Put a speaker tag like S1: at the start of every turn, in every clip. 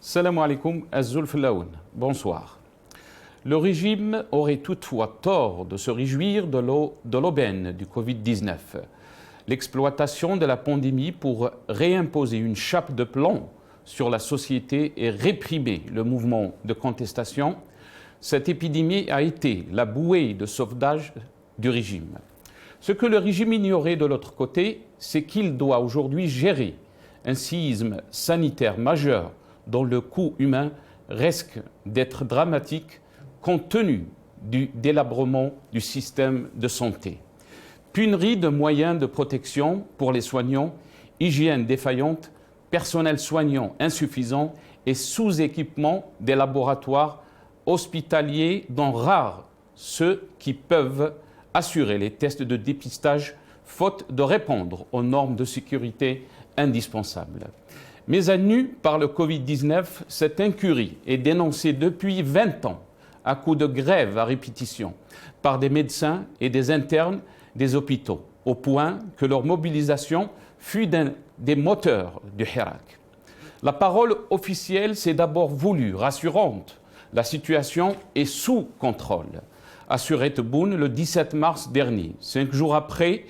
S1: Salam alaikum Azul Flaoun. Bonsoir. Le régime aurait toutefois tort de se réjouir de l'aubaine du Covid-19. L'exploitation de la pandémie pour réimposer une chape de plomb sur la société et réprimer le mouvement de contestation, cette épidémie a été la bouée de sauvetage du régime. Ce que le régime ignorait de l'autre côté, c'est qu'il doit aujourd'hui gérer un séisme sanitaire majeur dont le coût humain risque d'être dramatique compte tenu du délabrement du système de santé. Pénurie de moyens de protection pour les soignants, hygiène défaillante, personnel soignant insuffisant et sous-équipement des laboratoires hospitaliers dont rares ceux qui peuvent assurer les tests de dépistage faute de répondre aux normes de sécurité indispensables. Mise à nu par le Covid-19, cette incurie est dénoncée depuis 20 ans à coups de grève à répétition par des médecins et des internes des hôpitaux, au point que leur mobilisation fut des moteurs du Hirak. La parole officielle s'est d'abord voulue rassurante. La situation est sous contrôle, assurait Tebboune le 17 mars dernier. 5 jours après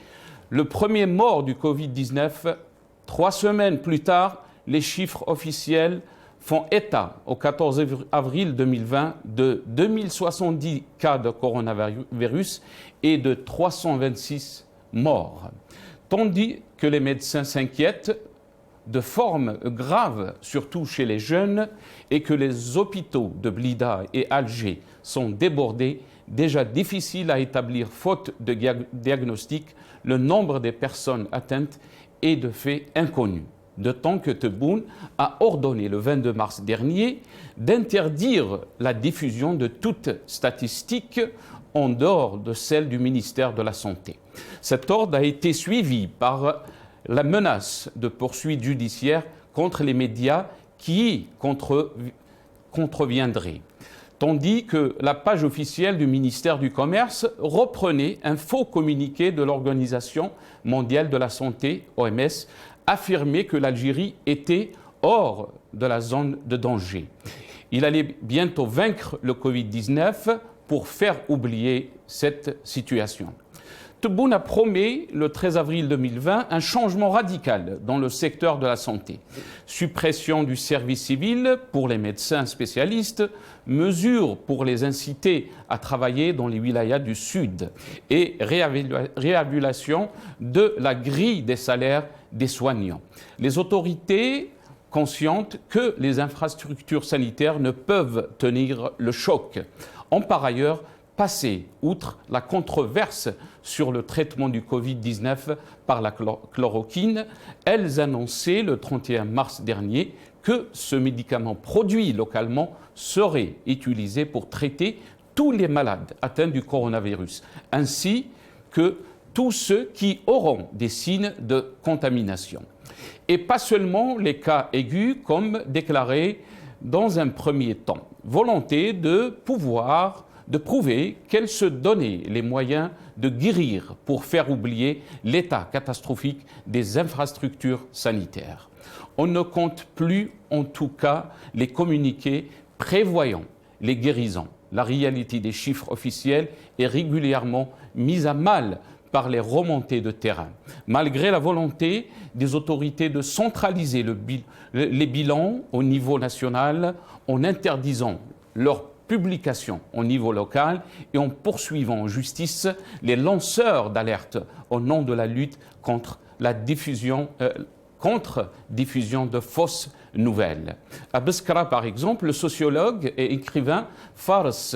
S1: le premier mort du Covid-19, 3 semaines plus tard, les chiffres officiels font état au 14 avril 2020 de 2070 cas de coronavirus et de 326 morts. Tandis que les médecins s'inquiètent de formes graves, surtout chez les jeunes, et que les hôpitaux de Blida et Alger sont débordés, déjà difficile à établir faute de diagnostic, le nombre des personnes atteintes est de fait inconnu. De temps que Tebboune a ordonné le 22 mars dernier d'interdire la diffusion de toute statistique en dehors de celle du ministère de la Santé. Cet ordre a été suivi par la menace de poursuites judiciaires contre les médias qui contreviendraient, tandis que la page officielle du ministère du Commerce reprenait un faux communiqué de l'Organisation mondiale de la santé, OMS, affirmait que l'Algérie était hors de la zone de danger. Il allait bientôt vaincre le Covid-19 pour faire oublier cette situation. Tebboune a promis le 13 avril 2020 un changement radical dans le secteur de la santé. Suppression du service civil pour les médecins spécialistes, mesures pour les inciter à travailler dans les wilayas du Sud et réévaluation de la grille des salaires des soignants. Les autorités conscientes que les infrastructures sanitaires ne peuvent tenir le choc ont par ailleurs passé outre la controverse sur le traitement du Covid-19 par la chloroquine. Elles annonçaient le 31 mars dernier que ce médicament produit localement serait utilisé pour traiter tous les malades atteints du coronavirus, ainsi que tous ceux qui auront des signes de contamination. Et pas seulement les cas aigus, comme déclaré dans un premier temps. Volonté de prouver qu'elle se donnait les moyens de guérir pour faire oublier l'état catastrophique des infrastructures sanitaires. On ne compte plus, en tout cas, les communiqués prévoyant les guérisons. La réalité des chiffres officiels est régulièrement mise à mal par les remontées de terrain. Malgré la volonté des autorités de centraliser les bilans au niveau national en interdisant leur publication au niveau local et en poursuivant en justice les lanceurs d'alerte au nom de la lutte contre la diffusion de fausses nouvelles. À Beskra, par exemple, le sociologue et écrivain Fars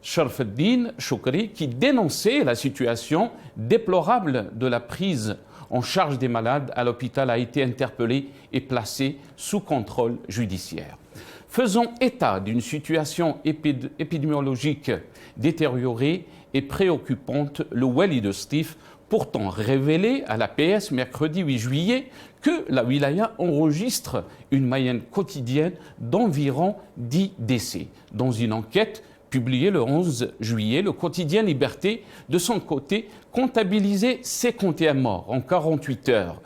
S1: Sharfeddin Choukri, qui dénonçait la situation déplorable de la prise en charge des malades à l'hôpital, a été interpellé et placé sous contrôle judiciaire. Faisant état d'une situation épidémiologique détériorée et préoccupante, le Wali de Stif pourtant révélé à l'APS mercredi 8 juillet que la wilaya enregistre une moyenne quotidienne d'environ 10 décès. Dans une enquête publiée le 11 juillet, le quotidien Liberté, de son côté, comptabilisait 51 morts en 48 heures.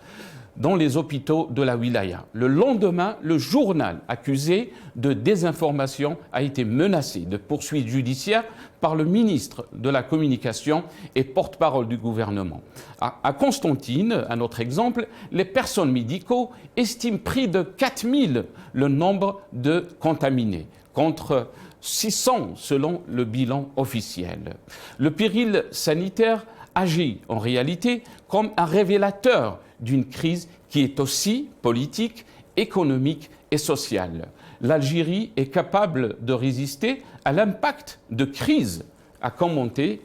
S1: dans les hôpitaux de la wilaya. Le lendemain, le journal accusé de désinformation a été menacé de poursuites judiciaires par le ministre de la Communication et porte-parole du gouvernement. À Constantine, un autre exemple, les personnels médicaux estiment près de 4000 le nombre de contaminés, contre 600 selon le bilan officiel. Le péril sanitaire agit en réalité comme un révélateur d'une crise qui est aussi politique, économique et sociale. L'Algérie est capable de résister à l'impact de crise, à commencer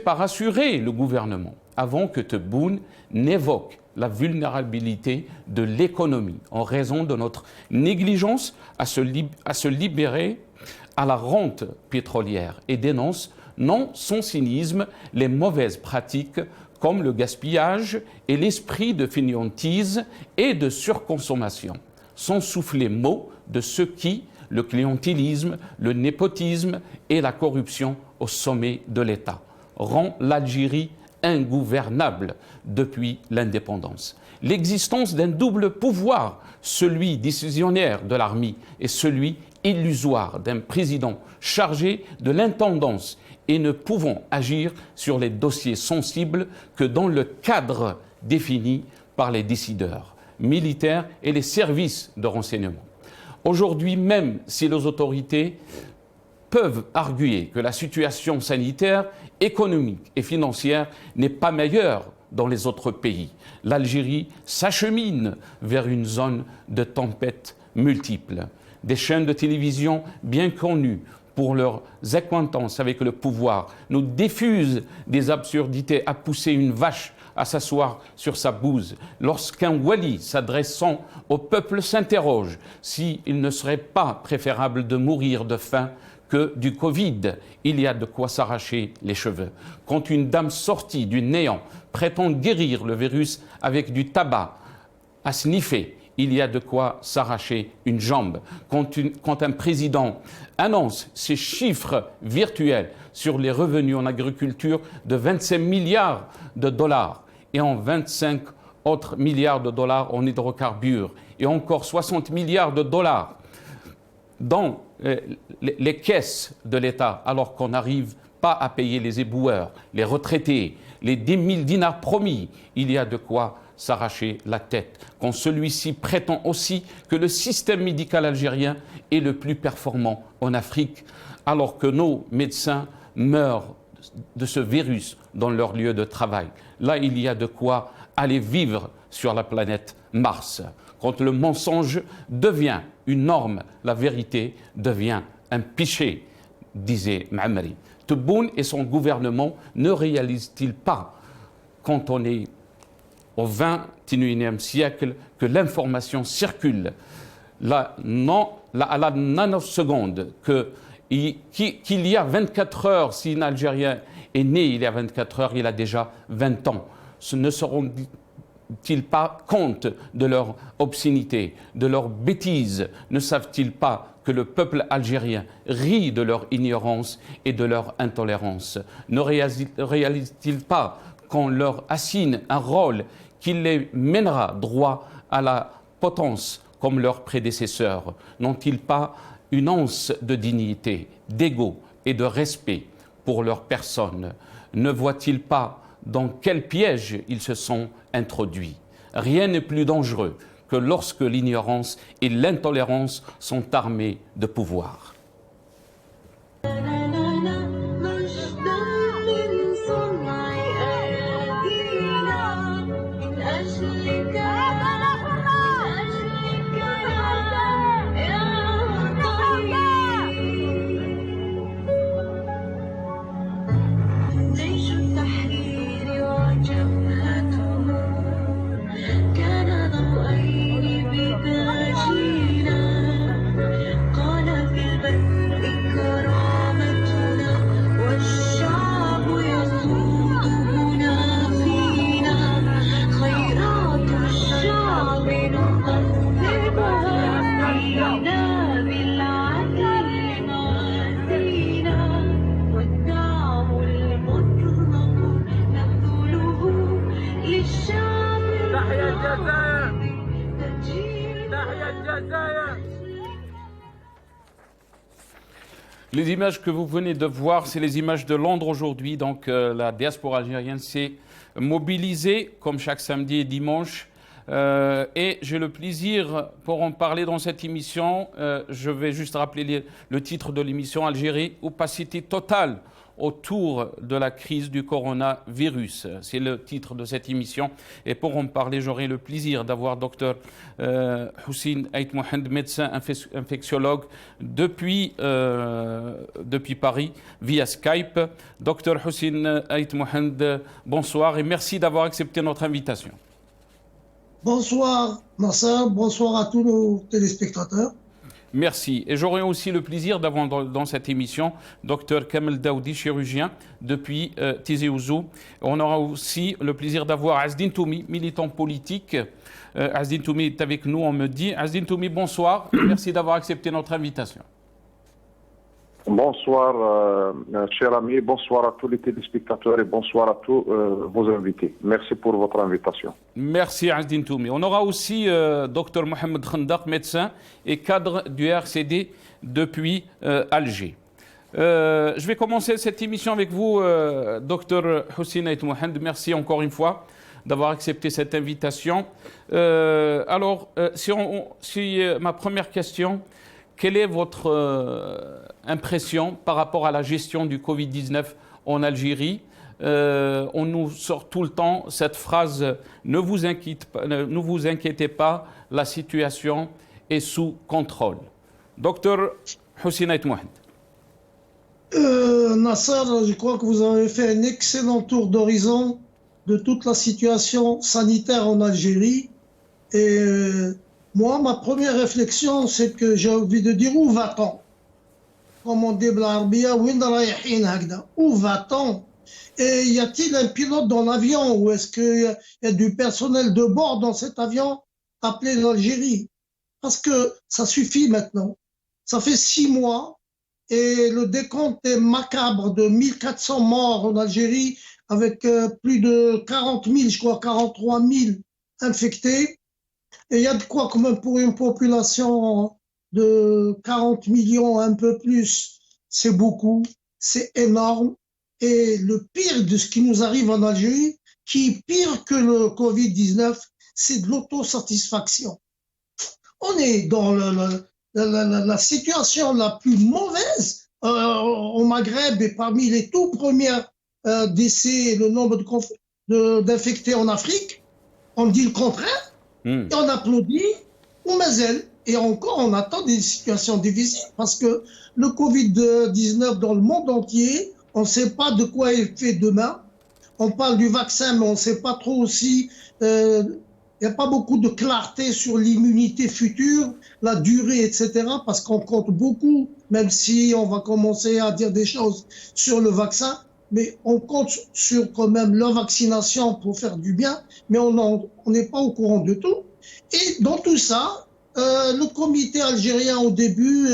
S1: par assurer le gouvernement, avant que Tebboune n'évoque la vulnérabilité de l'économie en raison de notre négligence à se libérer à la rente pétrolière et dénonce, non sans cynisme, les mauvaises pratiques comme le gaspillage et l'esprit de fainéantise et de surconsommation, sans souffler mot de ce qui, le clientélisme, le népotisme et la corruption au sommet de l'État, rend l'Algérie ingouvernable depuis l'indépendance. L'existence d'un double pouvoir, celui décisionnaire de l'armée et celui illusoire d'un président chargé de l'intendance et ne pouvant agir sur les dossiers sensibles que dans le cadre défini par les décideurs militaires et les services de renseignement. Aujourd'hui, même si les autorités peuvent arguer que la situation sanitaire, économique et financière n'est pas meilleure dans les autres pays, l'Algérie s'achemine vers une zone de tempêtes multiples. Des chaînes de télévision bien connues pour leurs accointances avec le pouvoir nous diffusent des absurdités à pousser une vache à s'asseoir sur sa bouse. Lorsqu'un wali s'adressant au peuple s'interroge s'il ne serait pas préférable de mourir de faim que du Covid, il y a de quoi s'arracher les cheveux. Quand une dame sortie du néant prétend guérir le virus avec du tabac à sniffer, il y a de quoi s'arracher une jambe. Quand un président annonce ces chiffres virtuels sur les revenus en agriculture de 25 milliards de dollars et en 25 autres milliards de dollars en hydrocarbures et encore 60 milliards de dollars dans les caisses de l'État, alors qu'on n'arrive pas à payer les éboueurs, les retraités, les 10 000 dinars promis, il y a de quoi s'arracher la tête. Quand celui-ci prétend aussi que le système médical algérien est le plus performant en Afrique, alors que nos médecins meurent de ce virus dans leur lieu de travail. Là, il y a de quoi aller vivre sur la planète Mars. Quand le mensonge devient une norme, la vérité devient un péché, disait Ma'amri. Tebboune et son gouvernement ne réalisent-ils pas, quand on est au XXIe siècle, que l'information circule à la nanoseconde, qu'il y a 24 heures, si un Algérien est né il y a 24 heures, il a déjà 20 ans. Ne seront-ils pas compte de leur obscénité, de leur bêtise? Ne savent-ils pas que le peuple algérien rit de leur ignorance et de leur intolérance? Ne réalisent-ils pas qu'on leur assigne un rôle qui les mènera droit à la potence comme leurs prédécesseurs? N'ont-ils pas une once de dignité, d'ego et de respect pour leur personne? Ne voient-ils pas dans quel piège ils se sont introduits? Rien n'est plus dangereux que lorsque l'ignorance et l'intolérance sont armées de pouvoir. Les images que vous venez de voir, c'est les images de Londres aujourd'hui. Donc la diaspora algérienne s'est mobilisée, comme chaque samedi et dimanche. Et j'ai le plaisir, pour en parler dans cette émission, je vais juste rappeler le titre de l'émission: Algérie, opacité totale autour de la crise du coronavirus. C'est le titre de cette émission. Et pour en parler, j'aurai le plaisir d'avoir Dr Houssine Aït Mohamed, médecin infectiologue depuis Paris, via Skype. Dr Houssine Aït Mohamed, bonsoir et merci d'avoir accepté notre invitation.
S2: Bonsoir Nasser, bonsoir à tous nos téléspectateurs.
S1: Merci. Et j'aurai aussi le plaisir d'avoir dans cette émission Dr Kamel Daoudi, chirurgien depuis Tizi Ouzou. On aura aussi le plaisir d'avoir Azdine Toumi, militant politique. Azdine Toumi est avec nous, on me dit. Azdine Toumi, bonsoir. Merci d'avoir accepté notre invitation.
S3: Bonsoir, cher ami, bonsoir à tous les téléspectateurs et bonsoir à tous vos invités. Merci pour votre invitation.
S1: Merci Azdine Toumi. On aura aussi Dr Mohamed Khandaq, médecin et cadre du RCD depuis Alger. Je vais commencer cette émission avec vous, Dr Houssine Aït Mohamed. Merci encore une fois d'avoir accepté cette invitation. Alors, ma première question, quelle est votre impression par rapport à la gestion du Covid-19 en Algérie? On nous sort tout le temps cette phrase « ne vous inquiétez pas, la situation est sous contrôle ». Docteur Houssine Aït Mohamed.
S2: Nasser, je crois que vous avez fait un excellent tour d'horizon de toute la situation sanitaire en Algérie. Et moi, ma première réflexion, c'est que j'ai envie de dire où va-t-on? Comme on dit où va-t-on? Et y a-t-il un pilote dans l'avion ou est-ce qu'il y a du personnel de bord dans cet avion appelé l'Algérie? Parce que ça suffit maintenant. Ça fait 6 mois et le décompte est macabre de 1400 morts en Algérie avec plus de 40 000, je crois 43 000 infectés. Et il y a de quoi quand même pour une population de 40 millions, un peu plus, c'est beaucoup, c'est énorme. Et le pire de ce qui nous arrive en Algérie, qui est pire que le Covid-19, c'est de l'autosatisfaction. On est dans la situation la plus mauvaise au Maghreb et parmi les tout premiers décès, le nombre d'infectés en Afrique. On dit le contraire. Et on applaudit, ou mazel. Et encore, on attend des situations difficiles parce que le Covid-19 dans le monde entier, on ne sait pas de quoi il fait demain. On parle du vaccin, mais on ne sait pas trop aussi. Il n'y a pas beaucoup de clarté sur l'immunité future, la durée, etc. Parce qu'on compte beaucoup, même si on va commencer à dire des choses sur le vaccin. Mais on compte sur quand même la vaccination pour faire du bien, mais on n'est pas au courant de tout. Et dans tout ça, le comité algérien au début,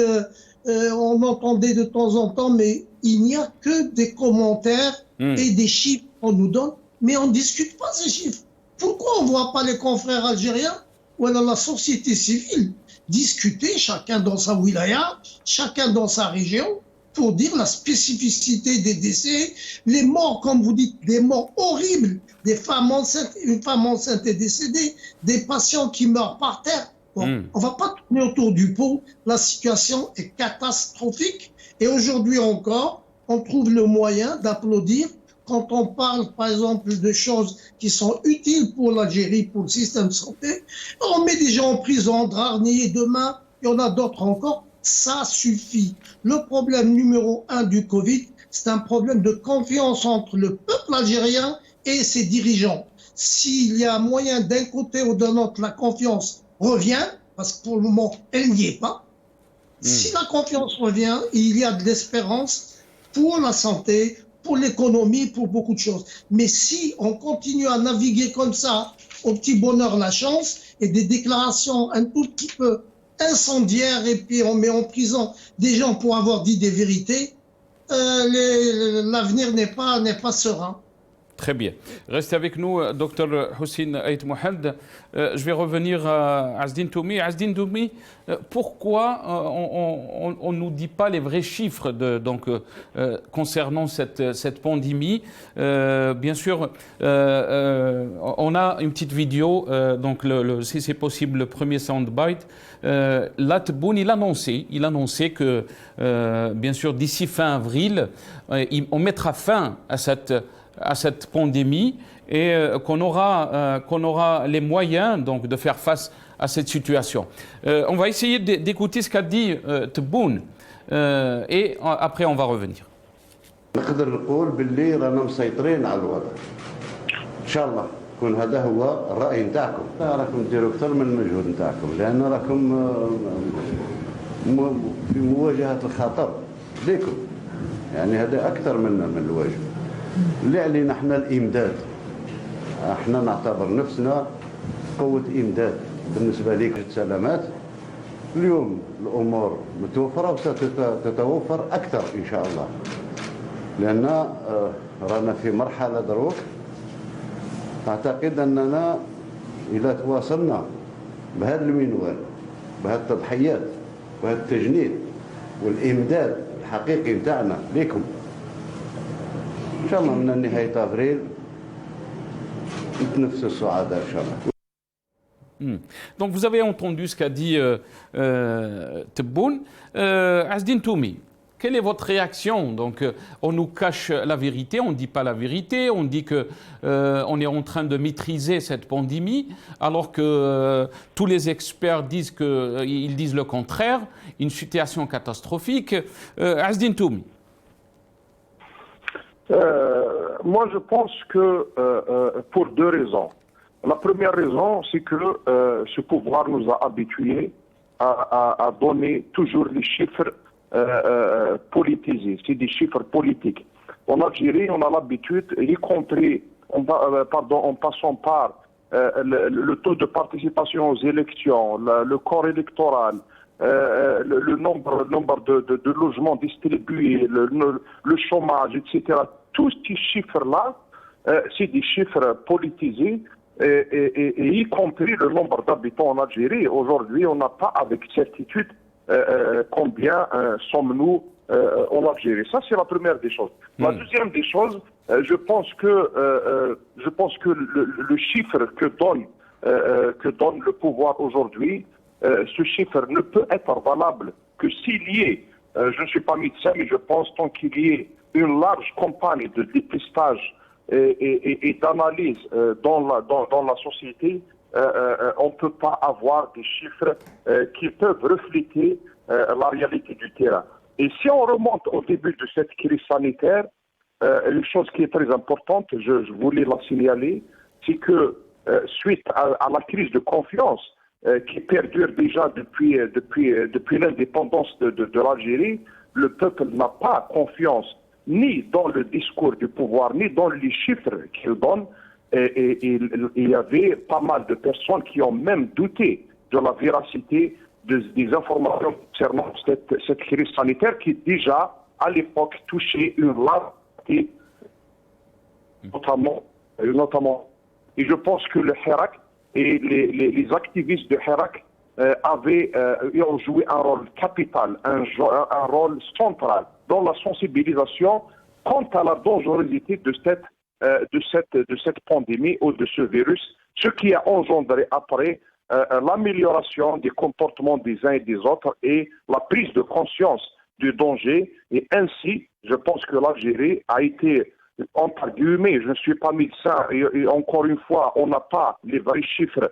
S2: on entendait de temps en temps, mais il n'y a que des commentaires et des chiffres qu'on nous donne, mais on ne discute pas ces chiffres. Pourquoi on ne voit pas les confrères algériens ou dans la société civile discuter, chacun dans sa wilaya, chacun dans sa région, pour dire la spécificité des décès, les morts, comme vous dites, des morts horribles, des femmes enceintes, une femme enceinte est décédée, des patients qui meurent par terre. Bon, on ne va pas tourner autour du pot, la situation est catastrophique et aujourd'hui encore, on trouve le moyen d'applaudir quand on parle par exemple de choses qui sont utiles pour l'Algérie, pour le système de santé. On met des gens en prison, Drarni, demain, il y en a d'autres encore. Ça suffit. Le problème numéro 1 du Covid, c'est un problème de confiance entre le peuple algérien et ses dirigeants. S'il y a moyen d'un côté ou d'un autre, la confiance revient, parce que pour le moment, elle n'y est pas. Si la confiance revient, il y a de l'espérance pour la santé, pour l'économie, pour beaucoup de choses. Mais si on continue à naviguer comme ça, au petit bonheur la chance, et des déclarations un tout petit peu incendiaires, et puis on met en prison des gens pour avoir dit des vérités, l'avenir n'est pas serein.
S1: Très bien. Restez avec nous, Dr Houssine Aït Mohamed. Je vais revenir à Azdine Toumi. Azdine Toumi, pourquoi on ne nous dit pas les vrais chiffres concernant cette pandémie? Bien sûr, on a une petite vidéo, donc si c'est possible, le premier soundbite. Latboun, il annonçait que, bien sûr, d'ici fin avril, on mettra fin à cette pandémie et qu'on aura les moyens donc, de faire face à cette situation. On va essayer d'écouter ce qu'a dit Tebboune et après on va revenir.
S4: نقدر نقول باللي رانا مسيطرين على الوضع. ان شاء الله يكون هذا هو الراي نتاعكم. راكم ديروا اكثر من المجهود نتاعكم لان راكم في مواجهه الخطر ليكم. يعني هذا اكثر من الواجب. اللي علينا احنا الامداد. احنا نعتبر نفسنا قوه امداد بالنسبه ليك سلامات. اليوم الامور متوفره وستتوفر اكثر ان شاء الله. لأن رانا في مرحلة دروك أعتقد أننا إذا تواصلنا بهذا المنوال بهذه التضحيات وهذا التجنيد والإمداد الحقيقي نتاعنا لكم إن شاء الله من نهاية أبريل نتنفس السعادة إن شاء الله.
S1: Donc vous avez entendu ce qu'a dit Tebboune. Azdine Toumi, quelle est votre réaction? Donc, on nous cache la vérité, on ne dit pas la vérité, on dit qu'on est en train de maîtriser cette pandémie, alors que tous les experts disent le contraire, une situation catastrophique. Azdine Toumi.
S3: Moi, je pense que pour deux raisons. La première raison, c'est que ce pouvoir nous a habitués à donner toujours les chiffres politisés, c'est des chiffres politiques. En Algérie, on a l'habitude, y compris en passant par le taux de participation aux élections, le corps électoral, le nombre de logements distribués, le chômage, etc. Tous ces chiffres-là, c'est des chiffres politisés, et y compris le nombre d'habitants en Algérie. Aujourd'hui, on n'a pas avec certitude combien sommes-nous en Algérie. Ça, c'est la première des choses. La deuxième des choses, je pense que le chiffre que donne le pouvoir aujourd'hui, ce chiffre ne peut être valable que s'il y ait, je ne suis pas médecin, mais je pense tant qu'il y ait une large campagne de dépistage et d'analyse dans la société, on ne peut pas avoir des chiffres qui peuvent refléter la réalité du terrain. Et si on remonte au début de cette crise sanitaire, une chose qui est très importante, je voulais la signaler, c'est que suite à la crise de confiance qui perdure déjà depuis l'indépendance de l'Algérie, le peuple n'a pas confiance ni dans le discours du pouvoir, ni dans les chiffres qu'il donne. Et il y avait pas mal de personnes qui ont même douté de la véracité des informations concernant cette crise sanitaire qui déjà, à l'époque, touchait une large partie, notamment. Et je pense que le Hirak et les activistes de Hirak ont joué un rôle capital, un rôle central dans la sensibilisation quant à la dangerosité de cette pandémie ou de ce virus, ce qui a engendré après l'amélioration des comportements des uns et des autres et la prise de conscience du danger. Et ainsi, je pense que l'Algérie a été, entre guillemets, je ne suis pas médecin, et encore une fois, on n'a pas les vrais chiffres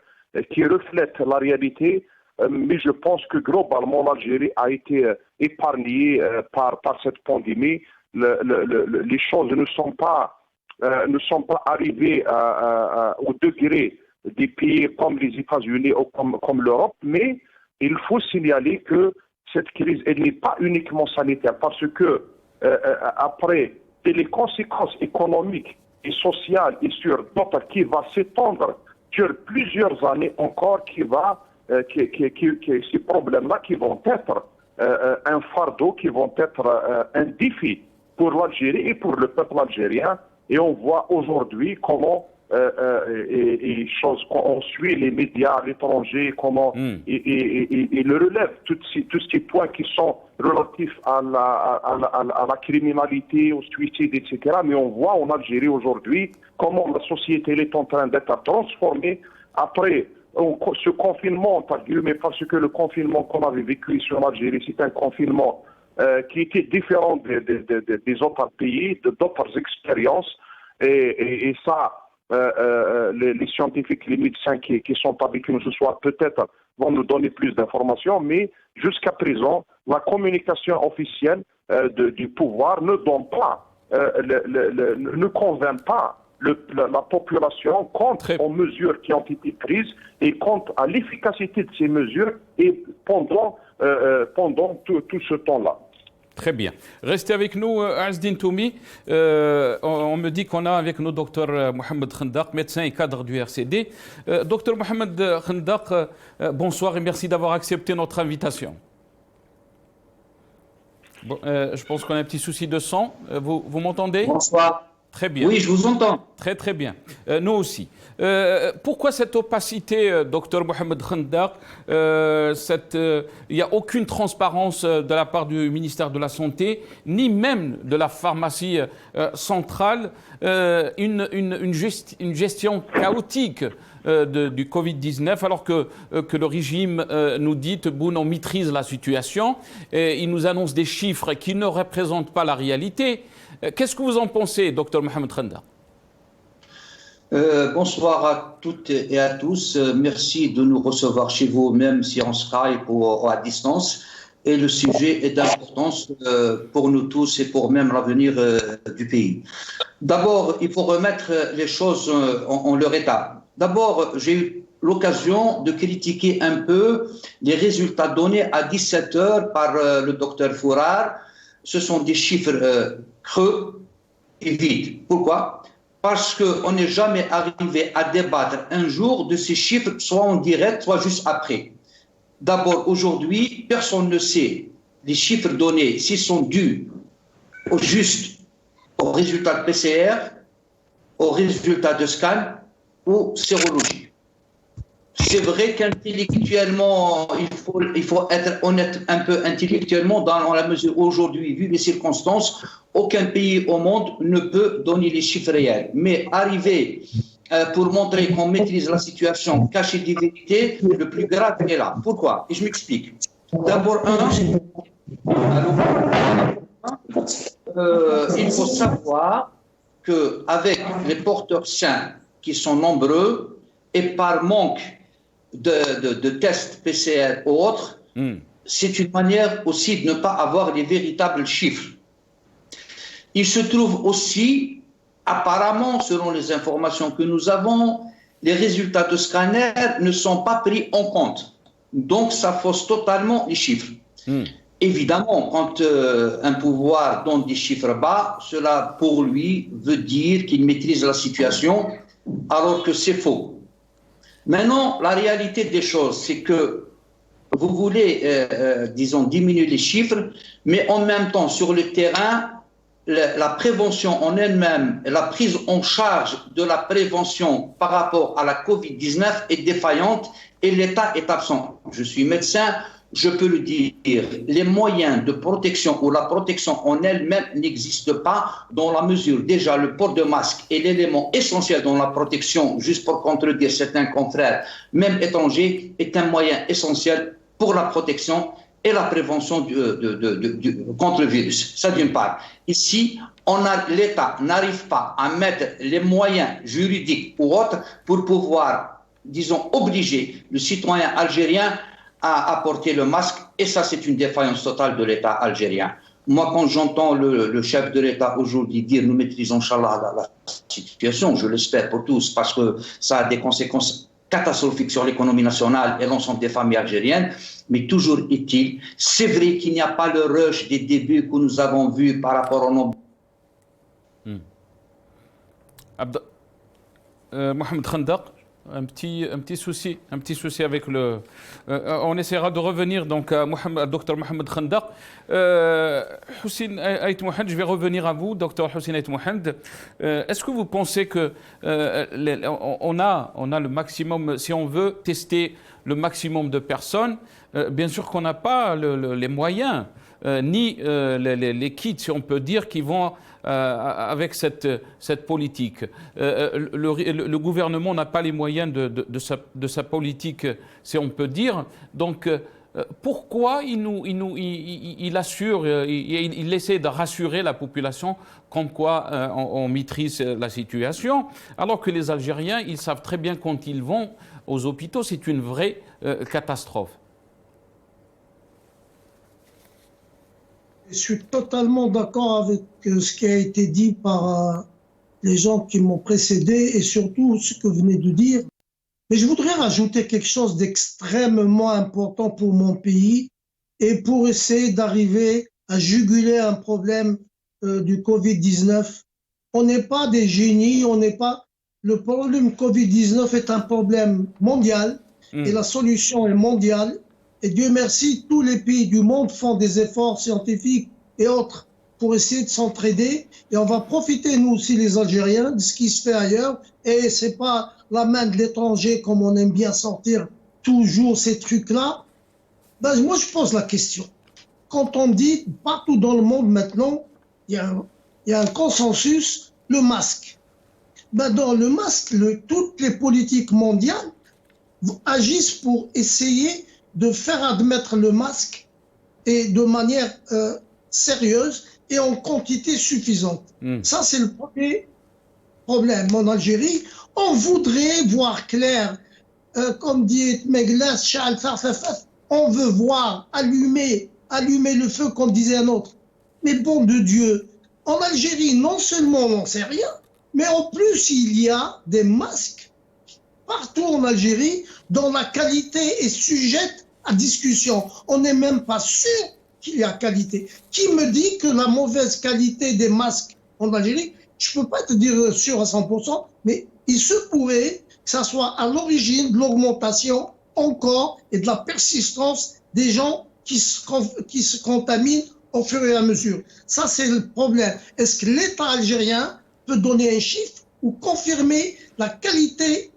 S3: qui reflètent la réalité, mais je pense que globalement, l'Algérie a été épargnée par cette pandémie. Les choses ne sont pas arrivées au degré des pays comme les États-Unis ou comme l'Europe, mais il faut signaler que cette crise, elle n'est pas uniquement sanitaire, parce que après, les conséquences économiques et sociales et sur d'autres qui va s'étendre sur plusieurs années encore, ces problèmes-là qui vont être un fardeau, qui vont être un défi pour l'Algérie et pour le peuple algérien. Et on voit aujourd'hui comment on suit les médias à l'étranger, comment ils le relèvent, tous ces points qui sont relatifs à la criminalité, au suicide, etc. Mais on voit en Algérie aujourd'hui comment la société est en train d'être transformée après ce confinement, mais parce que le confinement qu'on avait vécu ici en Algérie, c'est un confinement qui était différent des autres pays, d'autres expériences, et ça, les scientifiques, les médecins qui sont avec nous ce soir, peut-être vont nous donner plus d'informations, mais jusqu'à présent, la communication officielle du pouvoir ne donne pas, ne convainc pas la population quant aux mesures qui ont été prises et quant à l'efficacité de ces mesures et pendant tout ce temps-là.
S1: Très bien. Restez avec nous, Azzdine Toumi. On me dit qu'on a avec nous Dr Mohamed Khandaq, médecin et cadre du RCD. Dr Mohamed Khandaq, bonsoir et merci d'avoir accepté notre invitation. Bon, je pense qu'on a un petit souci de son. Vous m'entendez?
S5: Bonsoir.
S1: Très bien.
S5: Oui, je vous entends.
S1: Très très bien. Nous aussi. Pourquoi cette opacité, docteur Mohamed Khandaq? Il n'y a aucune transparence de la part du ministère de la Santé, ni même de la pharmacie centrale, une gestion chaotique du Covid-19, alors que le régime nous dit bon, on maîtrise la situation, et il nous annonce des chiffres qui ne représentent pas la réalité. Qu'est-ce que vous en pensez, docteur Mohamed Khandaq?
S5: Bonsoir à toutes et à tous. Merci de nous recevoir chez vous, même si on Skype ou à distance. Et le sujet est d'importance pour nous tous et pour même l'avenir du pays. D'abord, il faut remettre les choses en leur état. D'abord, j'ai eu l'occasion de critiquer un peu les résultats donnés à 17 heures par le docteur Fourard. Ce sont des chiffres creux et vides. Pourquoi? Parce qu'on n'est jamais arrivé à débattre un jour de ces chiffres, soit en direct, soit juste après. D'abord, aujourd'hui, personne ne sait les chiffres donnés, s'ils sont dus juste aux résultats de PCR, aux résultats de scan ou sérologie. C'est vrai qu'intellectuellement, il faut être honnête un peu intellectuellement, dans la mesure où aujourd'hui, vu les circonstances, aucun pays au monde ne peut donner les chiffres réels. Mais arriver pour montrer qu'on maîtrise la situation, cacher des vérités, le plus grave est là. Pourquoi? Et je m'explique. D'abord, il faut savoir qu'avec les porteurs sains qui sont nombreux et par manque de tests PCR ou autres, c'est une manière aussi de ne pas avoir les véritables chiffres. Il se trouve aussi, apparemment, selon les informations que nous avons, les résultats de scanner ne sont pas pris en compte. Donc, ça fausse totalement les chiffres. Évidemment, quand un pouvoir donne des chiffres bas, cela pour lui veut dire qu'il maîtrise la situation, alors que c'est faux. Maintenant, la réalité des choses, c'est que vous voulez, disons, diminuer les chiffres, mais en même temps, sur le terrain, la prévention en elle-même, la prise en charge de la prévention par rapport à la Covid-19 est défaillante et l'État est absent. Je suis médecin, je peux le dire. Les moyens de protection ou la protection en elle-même n'existent pas dans la mesure, déjà, le port de masque est l'élément essentiel dans la protection, juste pour contredire certains confrères, même étrangers, est un moyen essentiel pour la protection et la prévention contre le virus. Ça d'une part. Ici, l'État n'arrive pas à mettre les moyens juridiques ou autres pour pouvoir, disons, obliger le citoyen algérien à apporter le masque. Et ça, c'est une défaillance totale de l'État algérien. Moi, quand j'entends le chef de l'État aujourd'hui dire « nous maîtrisons, Inch'Allah, la situation », je l'espère pour tous, parce que ça a des conséquences catastrophique sur l'économie nationale et l'ensemble des familles algériennes, mais toujours est-il, c'est vrai qu'il n'y a pas le rush des débuts que nous avons vu par rapport au nombre.
S1: Mohamed Khandaq, un petit souci avec le. On essaiera de revenir donc à Dr Mohamed Khandaq. Hussein Ait Mohamed, je vais revenir à vous, Dr Hussein Ait Mohamed. Est-ce que vous pensez que on a le maximum, si on veut tester le maximum de personnes, bien sûr qu'on n'a pas les moyens ni les kits, si on peut dire, qui vont avec cette politique. Le gouvernement n'a pas les moyens de sa politique, si on peut dire. Donc, pourquoi il assure, il essaie de rassurer la population comme quoi on maîtrise la situation, alors que les Algériens, ils savent très bien quand ils vont aux hôpitaux, c'est une vraie catastrophe.
S2: Je suis totalement d'accord avec ce qui a été dit par les gens qui m'ont précédé et surtout ce que vous venez de dire. Mais je voudrais rajouter quelque chose d'extrêmement important pour mon pays et pour essayer d'arriver à juguler un problème du Covid-19. On n'est pas des génies, on n'est pas... Le problème Covid-19 est un problème mondial et la solution est mondiale. Et Dieu merci, tous les pays du monde font des efforts scientifiques et autres pour essayer de s'entraider. Et on va profiter, nous aussi les Algériens, de ce qui se fait ailleurs. Et c'est pas la main de l'étranger comme on aime bien sortir toujours ces trucs-là. Ben, moi, je pose la question. Quand on dit partout dans le monde maintenant, il y a un consensus, le masque. Ben, dans le masque, toutes les politiques mondiales agissent pour essayer de faire admettre le masque et de manière sérieuse et en quantité suffisante. Ça, c'est le premier problème. En Algérie, on voudrait voir clair, comme dit Meglas, on veut voir allumer le feu, comme disait un autre. Mais bon de Dieu, en Algérie, non seulement on n'en sait rien, mais en plus, il y a des masques partout en Algérie dont la qualité est sujette à discussion. On n'est même pas sûr qu'il y a qualité. Qui me dit que la mauvaise qualité des masques en Algérie, je ne peux pas te dire sûr à 100%, mais il se pourrait que ça soit à l'origine de l'augmentation encore et de la persistance des gens qui se contaminent au fur et à mesure. Ça, c'est le problème. Est-ce que l'État algérien peut donner un chiffre ou confirmer la qualité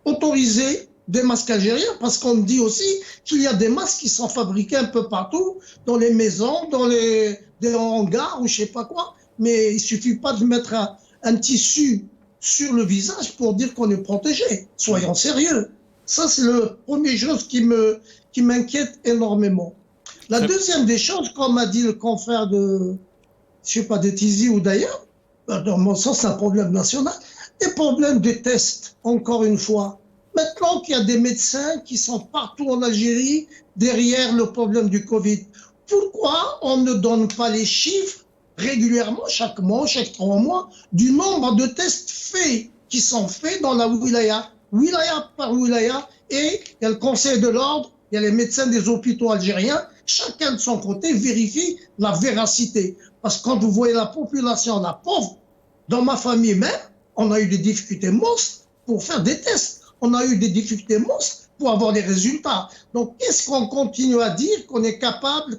S2: autorisée des masques algériens? Parce qu'on me dit aussi qu'il y a des masques qui sont fabriqués un peu partout, dans les maisons, dans des hangars ou je sais pas quoi. Mais il suffit pas de mettre un tissu sur le visage pour dire qu'on est protégé. Soyons sérieux. Ça, c'est la première chose qui m'inquiète énormément. La deuxième des choses, comme a dit le confrère de, je sais pas, de Tizi ou d'ailleurs, dans mon sens, c'est un problème national. Des problèmes de tests, encore une fois. Maintenant qu'il y a des médecins qui sont partout en Algérie derrière le problème du Covid, pourquoi on ne donne pas les chiffres régulièrement, chaque mois, chaque 3 mois, du nombre de tests faits, qui sont faits dans la wilaya par wilaya, et il y a le conseil de l'ordre, il y a les médecins des hôpitaux algériens, chacun de son côté vérifie la véracité. Parce que quand vous voyez la population, la pauvre, dans ma famille même, on a eu des difficultés monstres pour faire des tests. On a eu des difficultés monstres pour avoir des résultats. Donc, qu'est-ce qu'on continue à dire qu'on est capable,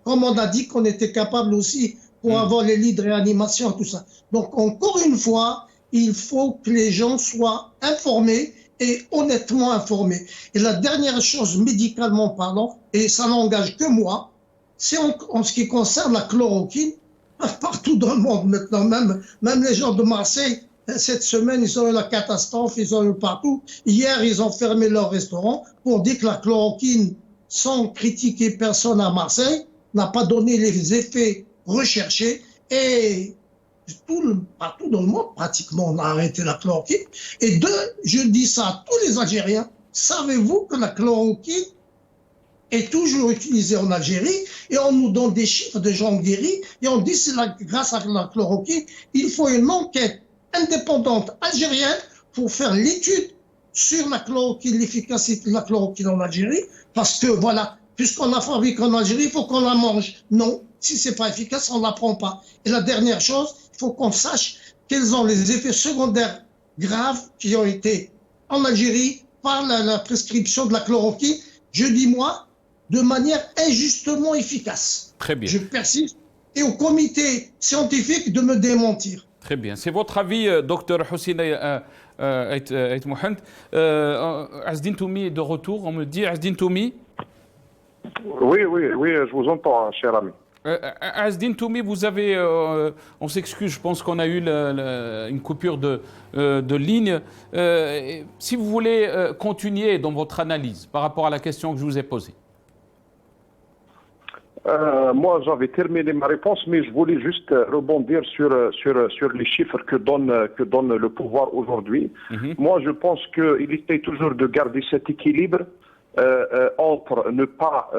S2: comme on a dit qu'on était capable aussi pour avoir les lits de réanimation, tout ça. Donc, encore une fois, il faut que les gens soient informés et honnêtement informés. Et la dernière chose, médicalement parlant, et ça n'engage que moi, c'est en ce qui concerne la chloroquine, partout dans le monde maintenant, même les gens de Marseille, cette semaine, ils ont eu la catastrophe, ils ont eu partout. Hier, ils ont fermé leur restaurant pour dire que la chloroquine, sans critiquer personne à Marseille, n'a pas donné les effets recherchés. Et partout dans le monde, pratiquement, on a arrêté la chloroquine. Et je dis ça à tous les Algériens, savez-vous que la chloroquine est toujours utilisée en Algérie et on nous donne des chiffres de gens guéris et on dit que c'est grâce à la chloroquine, il faut une enquête indépendante algérienne pour faire l'étude sur la chloroquine, l'efficacité de la chloroquine en Algérie, parce que voilà, puisqu'on la fabrique en Algérie, il faut qu'on la mange. Non, si c'est pas efficace, on ne la prend pas. Et la dernière chose, il faut qu'on sache quels sont les effets secondaires graves qui ont été en Algérie par la prescription de la chloroquine, je dis moi, de manière injustement efficace.
S1: Très bien.
S2: Je persiste et au comité scientifique de me démentir.
S1: Très bien. C'est votre avis, docteur Hossein Ait Mohand. Azdine Toumi est de retour. On me dit, Azdine Toumi.
S3: Oui, je vous entends, cher ami.
S1: Azdine Toumi, vous avez, on s'excuse, je pense qu'on a eu une coupure de ligne. Si vous voulez continuer dans votre analyse par rapport à la question que je vous ai posée.
S3: Moi, j'avais terminé ma réponse, mais je voulais juste rebondir sur les chiffres que donne le pouvoir aujourd'hui. Moi, je pense qu'il essaie toujours de garder cet équilibre entre ne pas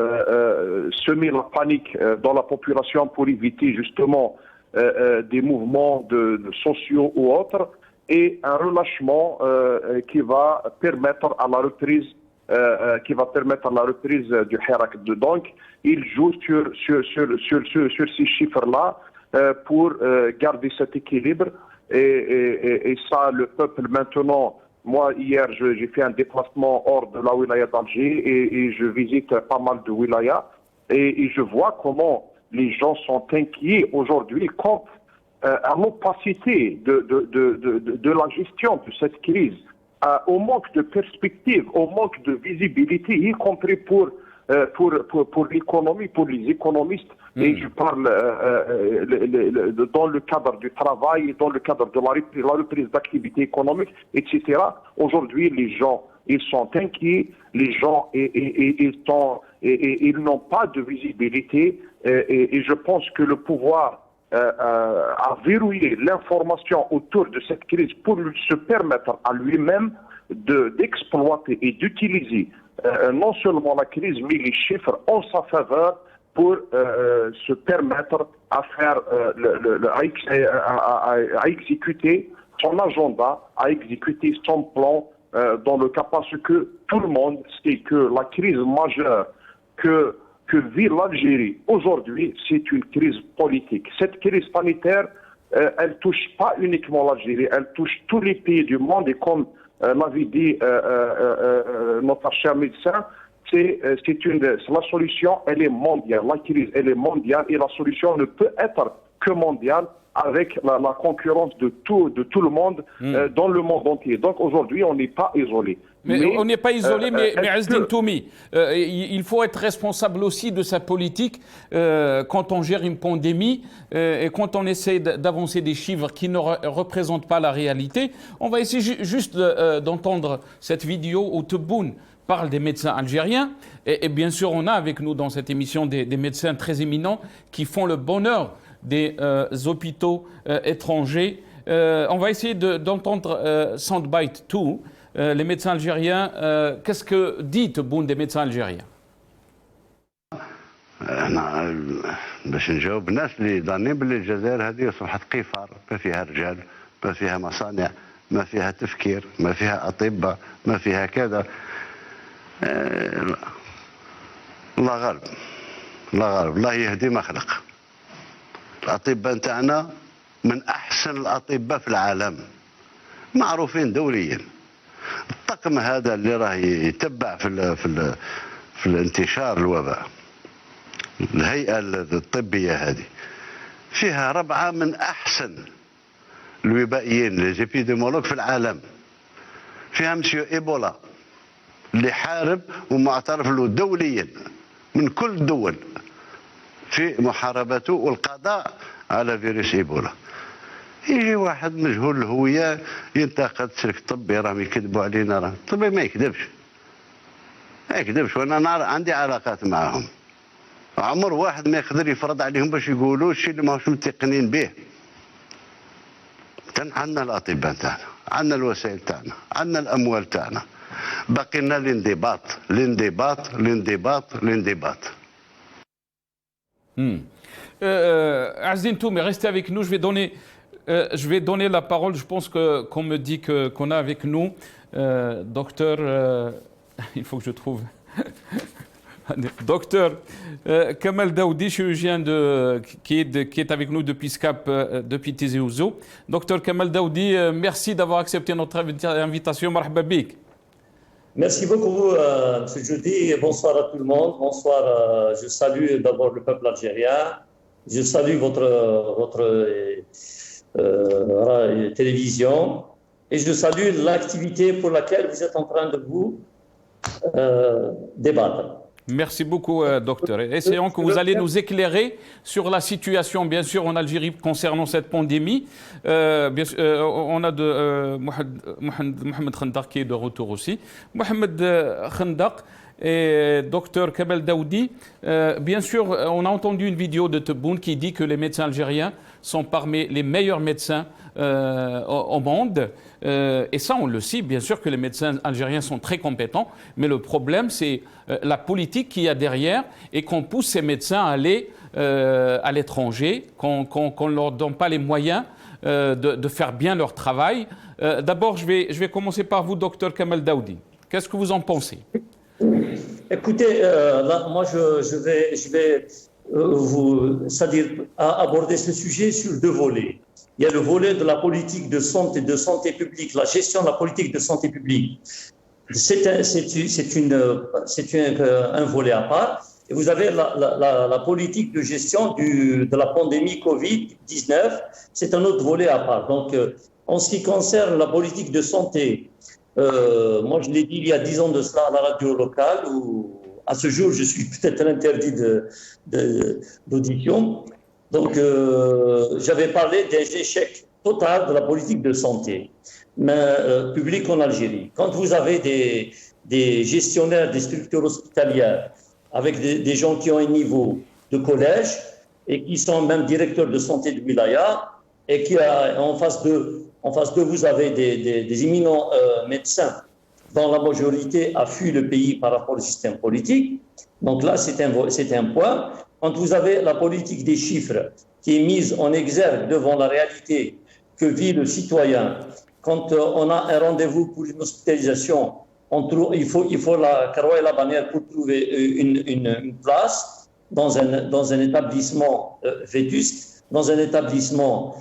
S3: semer la panique dans la population pour éviter justement des mouvements sociaux ou autres, et un relâchement qui va permettre à la reprise du Hirak. Donc, il joue sur ces chiffres-là pour garder cet équilibre. Et ça, le peuple maintenant, moi hier, j'ai fait un déplacement hors de la wilaya d'Alger et je visite pas mal de wilayas et je vois comment les gens sont inquiets aujourd'hui quant à l'opacité de la gestion de cette crise, au manque de perspective, au manque de visibilité, y compris pour l'économie, pour les économistes. Et je parle dans le cadre du travail, dans le cadre de la reprise d'activité économique, etc. Aujourd'hui, les gens, ils sont inquiets, les gens, ils n'ont pas de visibilité. Et je pense que le pouvoir a verrouillé l'information autour de cette crise pour se permettre à lui-même d'exploiter et d'utiliser non seulement la crise, mais les chiffres en sa faveur pour se permettre à faire, à exécuter son agenda, à exécuter son plan dans le cas parce que tout le monde sait que la crise majeure que vit l'Algérie aujourd'hui, c'est une crise politique. Cette crise sanitaire, elle touche pas uniquement l'Algérie, elle touche tous les pays du monde et comme l'avait dit notre cher médecin, la solution, elle est mondiale. La crise, elle est mondiale et la solution ne peut être que mondiale avec la concurrence de tout le monde dans le monde entier. Donc aujourd'hui, on n'est pas isolé.
S1: Mais on n'est pas isolé, mais Azdine Toumi, il faut être responsable aussi de sa politique quand on gère une pandémie et quand on essaie d'avancer des chiffres qui ne représentent pas la réalité. On va essayer juste d'entendre cette vidéo où Tebboune parle des médecins algériens. Et bien sûr, on a avec nous dans cette émission des médecins très éminents qui font le bonheur des hôpitaux étrangers. On va essayer d'entendre Soundbite 2. Les médecins algériens, qu'est-ce que dit Tebboune des médecins algériens؟
S4: انا باش نجاوب الناس اللي ظانين باللي الجزائر هذه اصبحت قفار، ما فيها رجال، ما فيها مصانع، ما فيها تفكير، ما فيها اطباء، ما فيها كذا. الله غالب، الله غالب، الله يهدي ما خلق. الاطباء نتاعنا من احسن الاطباء في العالم، معروفين دوليا. الطقم هذا اللي راه يتبع في الانتشار الوباء، الهيئة الطبية هذه فيها 4 من أحسن الوبائيين ليزيبيديمولوج في العالم. فيها مسيو إيبولا اللي حارب ومعترف له دوليا من كل الدول في محاربته والقضاء على فيروس إيبولا. يجي واحد مجهول الهوية ينتقد سلك طبي، راهم يكذبوا علينا. راه الطبي ما يكذبش، وانا عندي علاقات معهم. عمر واحد ما يقدر يفرض عليهم باش يقولوا الشيء اللي ماهوش متقنين به. عندنا الاطباء تاعنا، عندنا الوسائل تاعنا، عندنا الاموال تاعنا، باقي لنا الانضباط الانضباط الانضباط الانضباط.
S1: Azdine Toumi, restez avec nous. Je vais donner la parole. Je pense qu'on me dit qu'on a avec nous docteur. Il faut que je trouve Docteur Kamal Daoudi, chirurgien qui est avec nous depuis SCAP, depuis Tizi Ouzou. Docteur Kamal Daoudi, merci d'avoir accepté notre invitation. Marhaba bik.
S6: Merci beaucoup, M. Joudi, et bonsoir à tout le monde. Bonsoir, je salue d'abord le peuple algérien. Je salue votre télévision et je salue l'activité pour laquelle vous êtes en train de vous débattre.
S1: Merci beaucoup, docteur. Essayons que vous allez nous éclairer sur la situation, bien sûr, en Algérie concernant cette pandémie. Bien sûr, on a Mohamed Khandaq qui est de retour aussi. Mohamed Khandaq et docteur Kamal Daoudi, bien sûr, on a entendu une vidéo de Tebboune qui dit que les médecins algériens sont parmi les meilleurs médecins au monde. Et ça, on le sait, bien sûr que les médecins algériens sont très compétents, mais le problème, c'est la politique qu'il y a derrière et qu'on pousse ces médecins à aller à l'étranger, qu'on ne leur donne pas les moyens de faire bien leur travail. D'abord, je vais commencer par vous, docteur Kamal Daoudi. Qu'est-ce que vous en pensez?
S6: Écoutez, là, moi, je vais c'est-à-dire aborder ce sujet sur deux volets. Il y a le volet de la politique de santé publique, la gestion de la politique de santé publique. C'est un volet à part. Et vous avez la politique de gestion de la pandémie Covid-19, c'est un autre volet à part. Donc, en ce qui concerne la politique de santé, moi je l'ai dit il y a 10 ans de cela à la radio locale, où à ce jour je suis peut-être interdit d'audition. Donc, j'avais parlé des échecs totaux de la politique de santé publique en Algérie. Quand vous avez des gestionnaires des structures hospitalières avec des gens qui ont un niveau de collège et qui sont même directeurs de santé de wilaya, et qui en face d'eux, vous avez des éminents médecins dont la majorité a fui le pays par rapport au système politique. Donc là, c'est un point. Quand vous avez la politique des chiffres qui est mise en exergue devant la réalité que vit le citoyen, quand on a un rendez-vous pour une hospitalisation, il faut la carotte et la bannière pour trouver une place dans un établissement vétuste, dans un établissement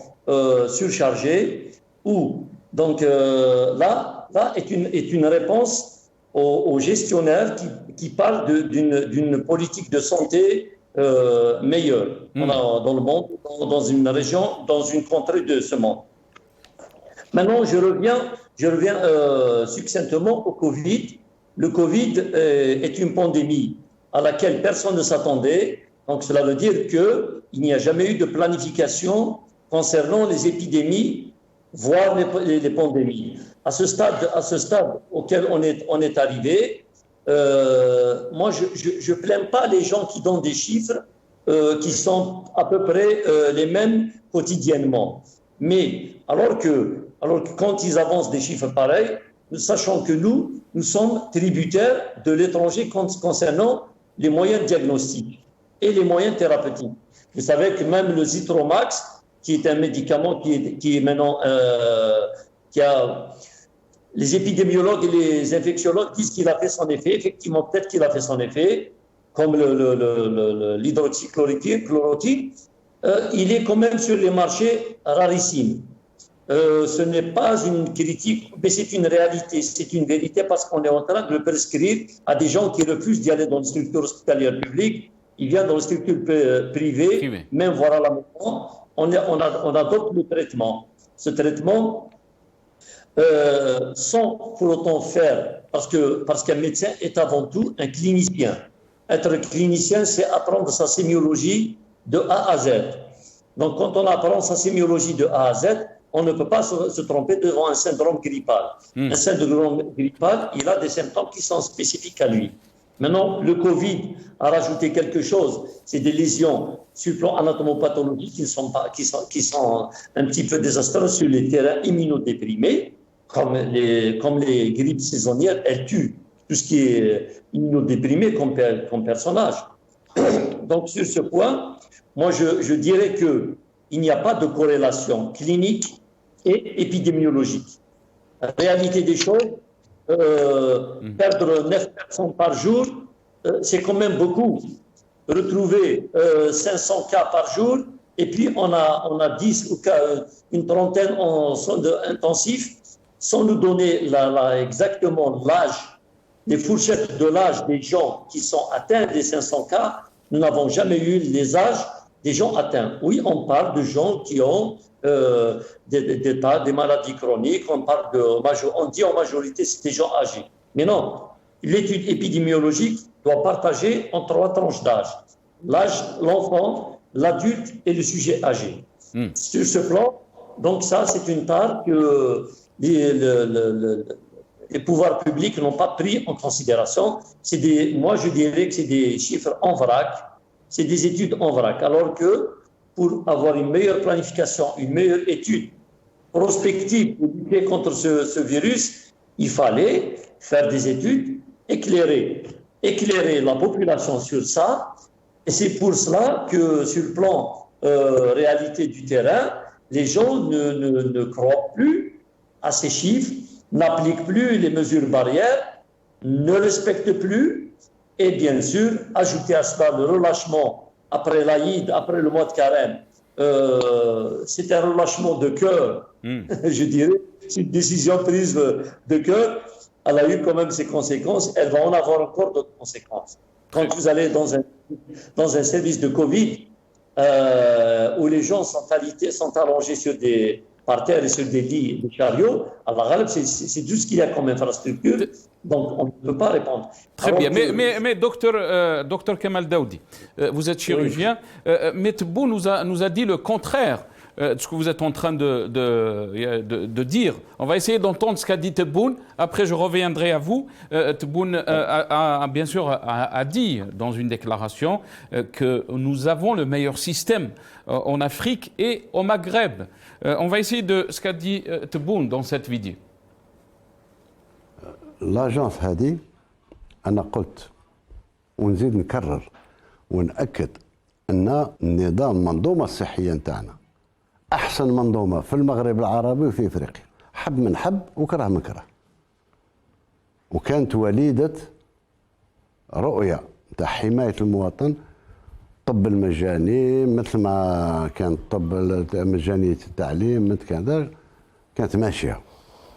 S6: surchargé, où donc là est une réponse aux gestionnaires qui parlent d'une politique de santé meilleure dans le monde, dans une région, dans une contrée de ce monde. Maintenant, je reviens succinctement au Covid. Le Covid est une pandémie à laquelle personne ne s'attendait. Donc, cela veut dire qu'il n'y a jamais eu de planification concernant les épidémies, voire les pandémies. À ce stade auquel on est arrivé, moi, je ne plains pas les gens qui donnent des chiffres qui sont à peu près les mêmes quotidiennement. Mais alors que quand ils avancent des chiffres pareils, nous sachons que nous sommes tributaires de l'étranger concernant les moyens diagnostiques et les moyens thérapeutiques. Vous savez que même le Zitromax, qui est un médicament qui est maintenant les épidémiologues et les infectiologues disent qu'il a fait son effet. Effectivement, peut-être qu'il a fait son effet, comme l'hydroxychloroquine. Il est quand même sur les marchés rarissimes. Ce n'est pas une critique, mais c'est une réalité, c'est une vérité, parce qu'on est en train de le prescrire à des gens qui refusent d'y aller dans les structures hospitalières publiques. Ils viennent dans les structures privées, même voilà la maison. On adopte le traitement. Ce traitement, sans pour autant faire, parce qu'un médecin est avant tout un clinicien. Être clinicien, c'est apprendre sa sémiologie de A à Z. Donc, quand on apprend sa sémiologie de A à Z, on ne peut pas se tromper devant un syndrome grippal. Un syndrome grippal, il a des symptômes qui sont spécifiques à lui. Maintenant, le Covid a rajouté quelque chose, c'est des lésions sur le plan anatomopathologique qui sont un petit peu désastreuses sur les terrains immunodéprimés, comme les grippes saisonnières, elles tuent tout ce qui est immunodéprimé comme personnage. Donc, sur ce point, moi, je dirais qu'il n'y a pas de corrélation clinique et épidémiologique. La réalité des choses, perdre 9 personnes par jour, c'est quand même beaucoup. Retrouver 500 cas par jour, et puis on a 10 ou une trentaine en soins intensifs, sans nous donner exactement l'âge, les fourchettes de l'âge des gens qui sont atteints des 500 cas. Nous n'avons jamais eu les âges des gens atteints. Oui, on parle de gens qui ont des maladies chroniques, on dit en majorité c'est des gens âgés. Mais non, l'étude épidémiologique doit partager en 3 tranches d'âge. L'âge, l'enfant, l'adulte et le sujet âgé. Sur ce plan, donc ça c'est une tare que les pouvoirs publics n'ont pas pris en considération. Moi je dirais que c'est des chiffres en vrac, c'est des études en vrac, alors que pour avoir une meilleure planification, une meilleure étude prospective pour lutter contre ce virus, il fallait faire des études, éclairer la population sur ça. Et c'est pour cela que sur le plan réalité du terrain, les gens ne croient plus à ces chiffres, n'appliquent plus les mesures barrières, ne respectent plus. Et bien sûr, ajouter à cela le relâchement après l'Aïd, après le mois de carême, c'est un relâchement de cœur, je dirais. C'est une décision prise de cœur. Elle a eu quand même ses conséquences. Elle va en avoir encore d'autres conséquences. Quand vous allez dans un service de Covid, où les gens sont allongés par terre et sur des lits de chariots, alors c'est tout ce qu'il y a comme infrastructure, donc on ne peut pas répondre.
S1: Très bien, mais docteur Kamal Daoudi, vous êtes chirurgien, mais Tebboune nous a dit le contraire de ce que vous êtes en train de dire. On va essayer d'entendre ce qu'a dit Tebboune, après je reviendrai à vous. Tebboune a bien sûr a dit dans une déclaration que nous avons le meilleur système en Afrique et au Maghreb. On va essayer de ce qu'a dit Tebboune dans cette vidéo.
S4: لاجونس هذه انا قلت ونزيد نكرر ونأكد ان النظام المنظومه الصحيه نتاعنا احسن منظومه في المغرب العربي وفي افريقيا، حب من حب وكره من كره. وكانت وليده رؤيه نتاع حمايه المواطن، الطب المجاني مثل ما كان الطب مجانيه التعليم مثل كذا، كانت ماشيه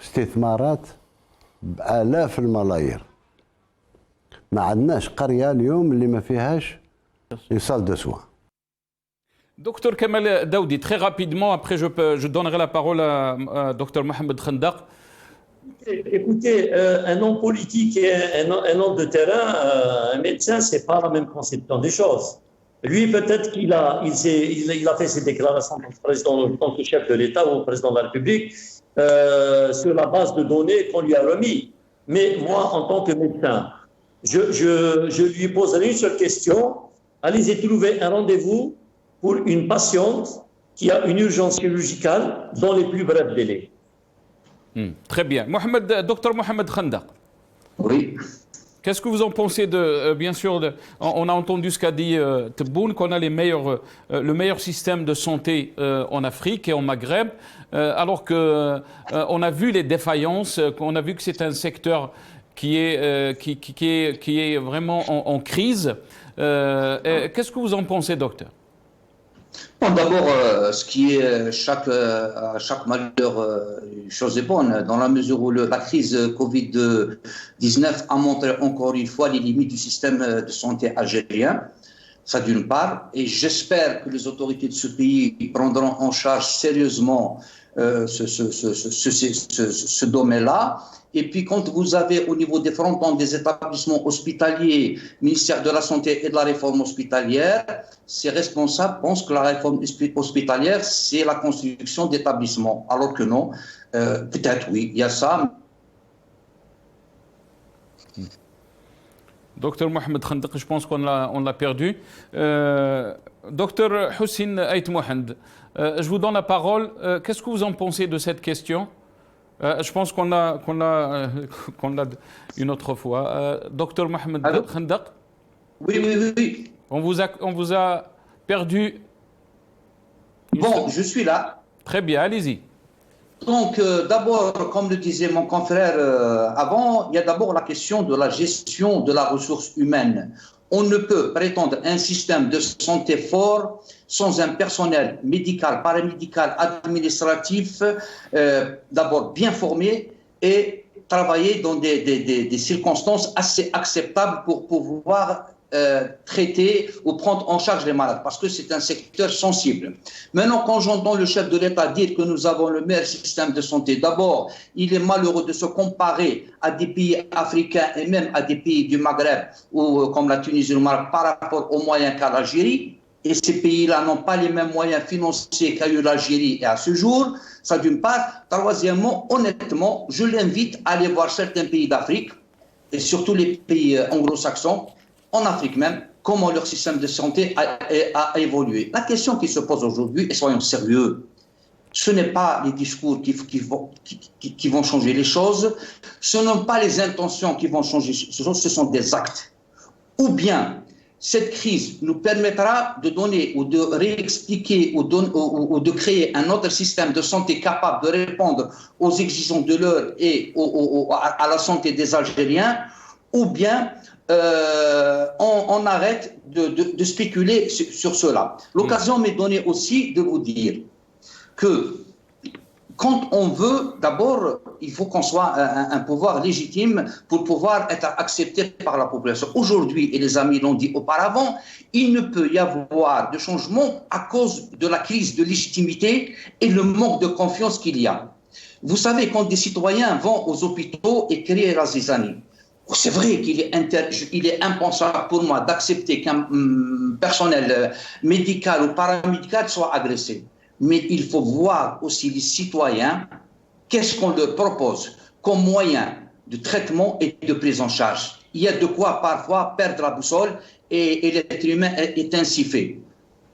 S4: استثمارات بآلاف الملايير. ما عندناش قرية اليوم اللي ما فيهاش يصال دو سوان.
S1: Docteur Kamal Daoudi, très rapidement, après je donnerai la parole à Docteur Mohamed Khandaq.
S6: Écoutez, un homme politique et un homme de terrain, un médecin, c'est pas la même conception des choses. Lui, peut-être qu'il a fait ses déclarations en tant que chef de l'État ou président de la République sur la base de données qu'on lui a remis. Mais moi, en tant que médecin, je lui poserai une seule question. Allez-y trouver un rendez-vous pour une patiente qui a une urgence chirurgicale dans les plus brefs délais.
S1: Très bien. Docteur Mohamed Khandaq.
S5: Oui.
S1: Qu'est-ce que vous en pensez bien sûr, on a entendu ce qu'a dit Tebboune, qu'on a le meilleur système de santé en Afrique et au Maghreb, alors qu'on a vu les défaillances, qu'on a vu que c'est un secteur qui est vraiment en crise. Qu'est-ce que vous en pensez, docteur?
S5: Bon, d'abord, ce qui est chaque malheur, chose est bonne, dans la mesure où la crise Covid-19 a montré encore une fois les limites du système de santé algérien, ça d'une part, et j'espère que les autorités de ce pays prendront en charge sérieusement ce domaine-là. Et puis, quand vous avez au niveau des frontons des établissements hospitaliers, ministère de la Santé et de la réforme hospitalière, ces responsables pensent que la réforme hospitalière, c'est la construction d'établissements. Alors que non, peut-être oui, il y a ça.
S1: Docteur Mohamed Khandaq, je pense qu'on l'a perdu. Docteur Houssine Ait Mohamed, je vous donne la parole. Qu'est-ce que vous en pensez de cette question? Je pense qu'on l'a une autre fois. Docteur Mohamed Khandaq.
S5: Oui.
S1: On vous a perdu.
S5: Bon, je suis là.
S1: Très bien, allez-y.
S5: Donc, d'abord, comme le disait mon confrère avant, il y a d'abord la question de la gestion de la ressource humaine. On ne peut prétendre un système de santé fort sans un personnel médical, paramédical, administratif, d'abord bien formé et travailler dans des circonstances assez acceptables pour pouvoir traiter ou prendre en charge les malades, parce que c'est un secteur sensible. Maintenant, quand j'entends le chef de l'État dire que nous avons le meilleur système de santé, d'abord, il est malheureux de se comparer à des pays africains et même à des pays du Maghreb, ou comme la Tunisie ou le Maroc, par rapport aux moyens qu'a l'Algérie. Et ces pays-là n'ont pas les mêmes moyens financiers qu'a eu l'Algérie et à ce jour. Ça d'une part. Troisièmement, honnêtement, je l'invite à aller voir certains pays d'Afrique, et surtout les pays anglo-saxons, en Afrique même, comment leur système de santé a évolué. La question qui se pose aujourd'hui, et soyons sérieux, ce n'est pas les discours qui vont changer les choses, ce ne sont pas les intentions qui vont changer les choses, ce sont des actes. Ou bien, cette crise nous permettra de donner ou de réexpliquer ou de créer un autre système de santé capable de répondre aux exigences de l'heure et à la santé des Algériens, ou bien on arrête de spéculer sur cela. L'occasion m'est donnée aussi de vous dire que quand on veut, d'abord, il faut qu'on soit un pouvoir légitime pour pouvoir être accepté par la population. Aujourd'hui, et les amis l'ont dit auparavant, il ne peut y avoir de changement à cause de la crise de légitimité et le manque de confiance qu'il y a. Vous savez, quand des citoyens vont aux hôpitaux et crient la zizanie, c'est vrai qu'il est impensable pour moi d'accepter qu'un personnel médical ou paramédical soit agressé. Mais il faut voir aussi les citoyens, qu'est-ce qu'on leur propose comme moyen de traitement et de prise en charge. Il y a de quoi parfois perdre la boussole et l'être humain est ainsi fait.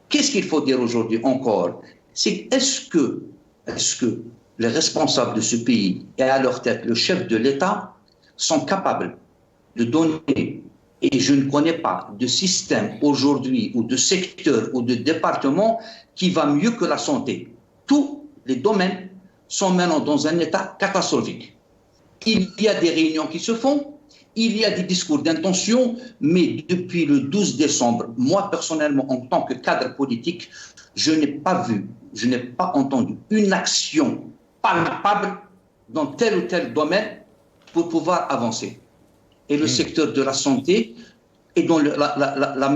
S5: Qu'est-ce qu'il faut dire aujourd'hui encore? C'est est-ce que les responsables de ce pays et à leur tête le chef de l'État sont capables de donner, et je ne connais pas de système aujourd'hui ou de secteur ou de département qui va mieux que la santé. Tous les domaines sont maintenant dans un état catastrophique. Il y a des réunions qui se font, il y a des discours d'intention, mais depuis le 12 décembre, moi personnellement, en tant que cadre politique, je n'ai pas vu, je n'ai pas entendu une action palpable dans tel ou tel domaine pour pouvoir avancer. Et le secteur de la santé est dans la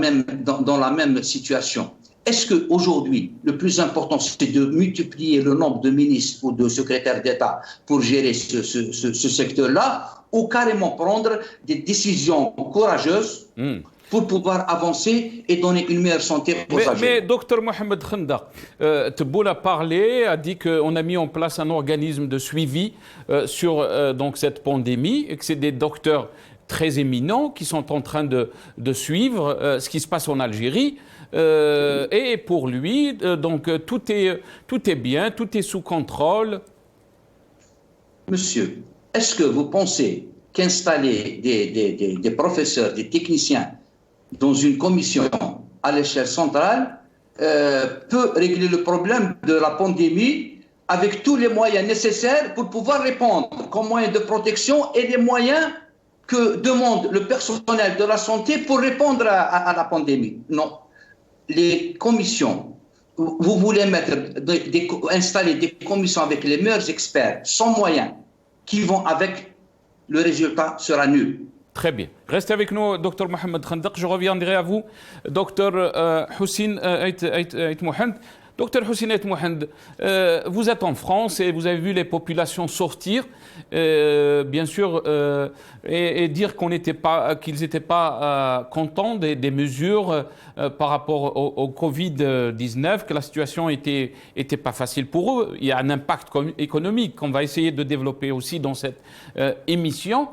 S5: même situation. Est-ce qu'aujourd'hui, le plus important, c'est de multiplier le nombre de ministres ou de secrétaires d'État pour gérer ce secteur-là, ou carrément prendre des décisions courageuses pour pouvoir avancer et donner une meilleure santé aux Algériens?
S1: Mais Dr Mohamed Khandaq, Tebboune a parlé, a dit qu'on a mis en place un organisme de suivi sur donc cette pandémie et que c'est des docteurs très éminents qui sont en train de suivre ce qui se passe en Algérie. Et pour lui, donc tout est bien, tout est sous contrôle.
S5: Monsieur, est-ce que vous pensez qu'installer des professeurs, des techniciens dans une commission à l'échelle centrale peut régler le problème de la pandémie avec tous les moyens nécessaires pour pouvoir répondre comme moyen de protection et les moyens que demande le personnel de la santé pour répondre à la pandémie? Non. Les commissions, vous voulez installer des commissions avec les meilleurs experts, sans moyens, qui vont avec, le résultat sera nul.
S1: Très bien. Restez avec nous, Dr Mohamed Khandaq. Je reviendrai à vous, Dr Houssine Ait Mohand. Dr Houssine Ait Mohand, vous êtes en France et vous avez vu les populations sortir, bien sûr, et dire qu'ils n'étaient pas contents des mesures par rapport au Covid-19, que la situation était pas facile pour eux. Il y a un impact économique qu'on va essayer de développer aussi dans cette émission.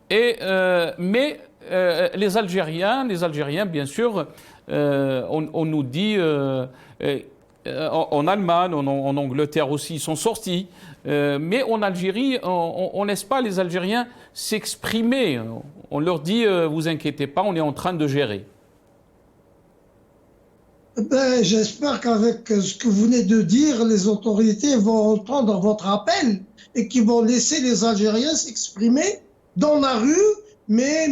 S1: Mais les Algériens, bien sûr, on nous dit... en Allemagne, en Angleterre aussi, ils sont sortis. Mais en Algérie, on ne laisse pas les Algériens s'exprimer. On leur dit, vous inquiétez pas, on est en train de gérer.
S2: J'espère qu'avec ce que vous venez de dire, les autorités vont entendre votre appel et qu'ils vont laisser les Algériens s'exprimer dans la rue, mais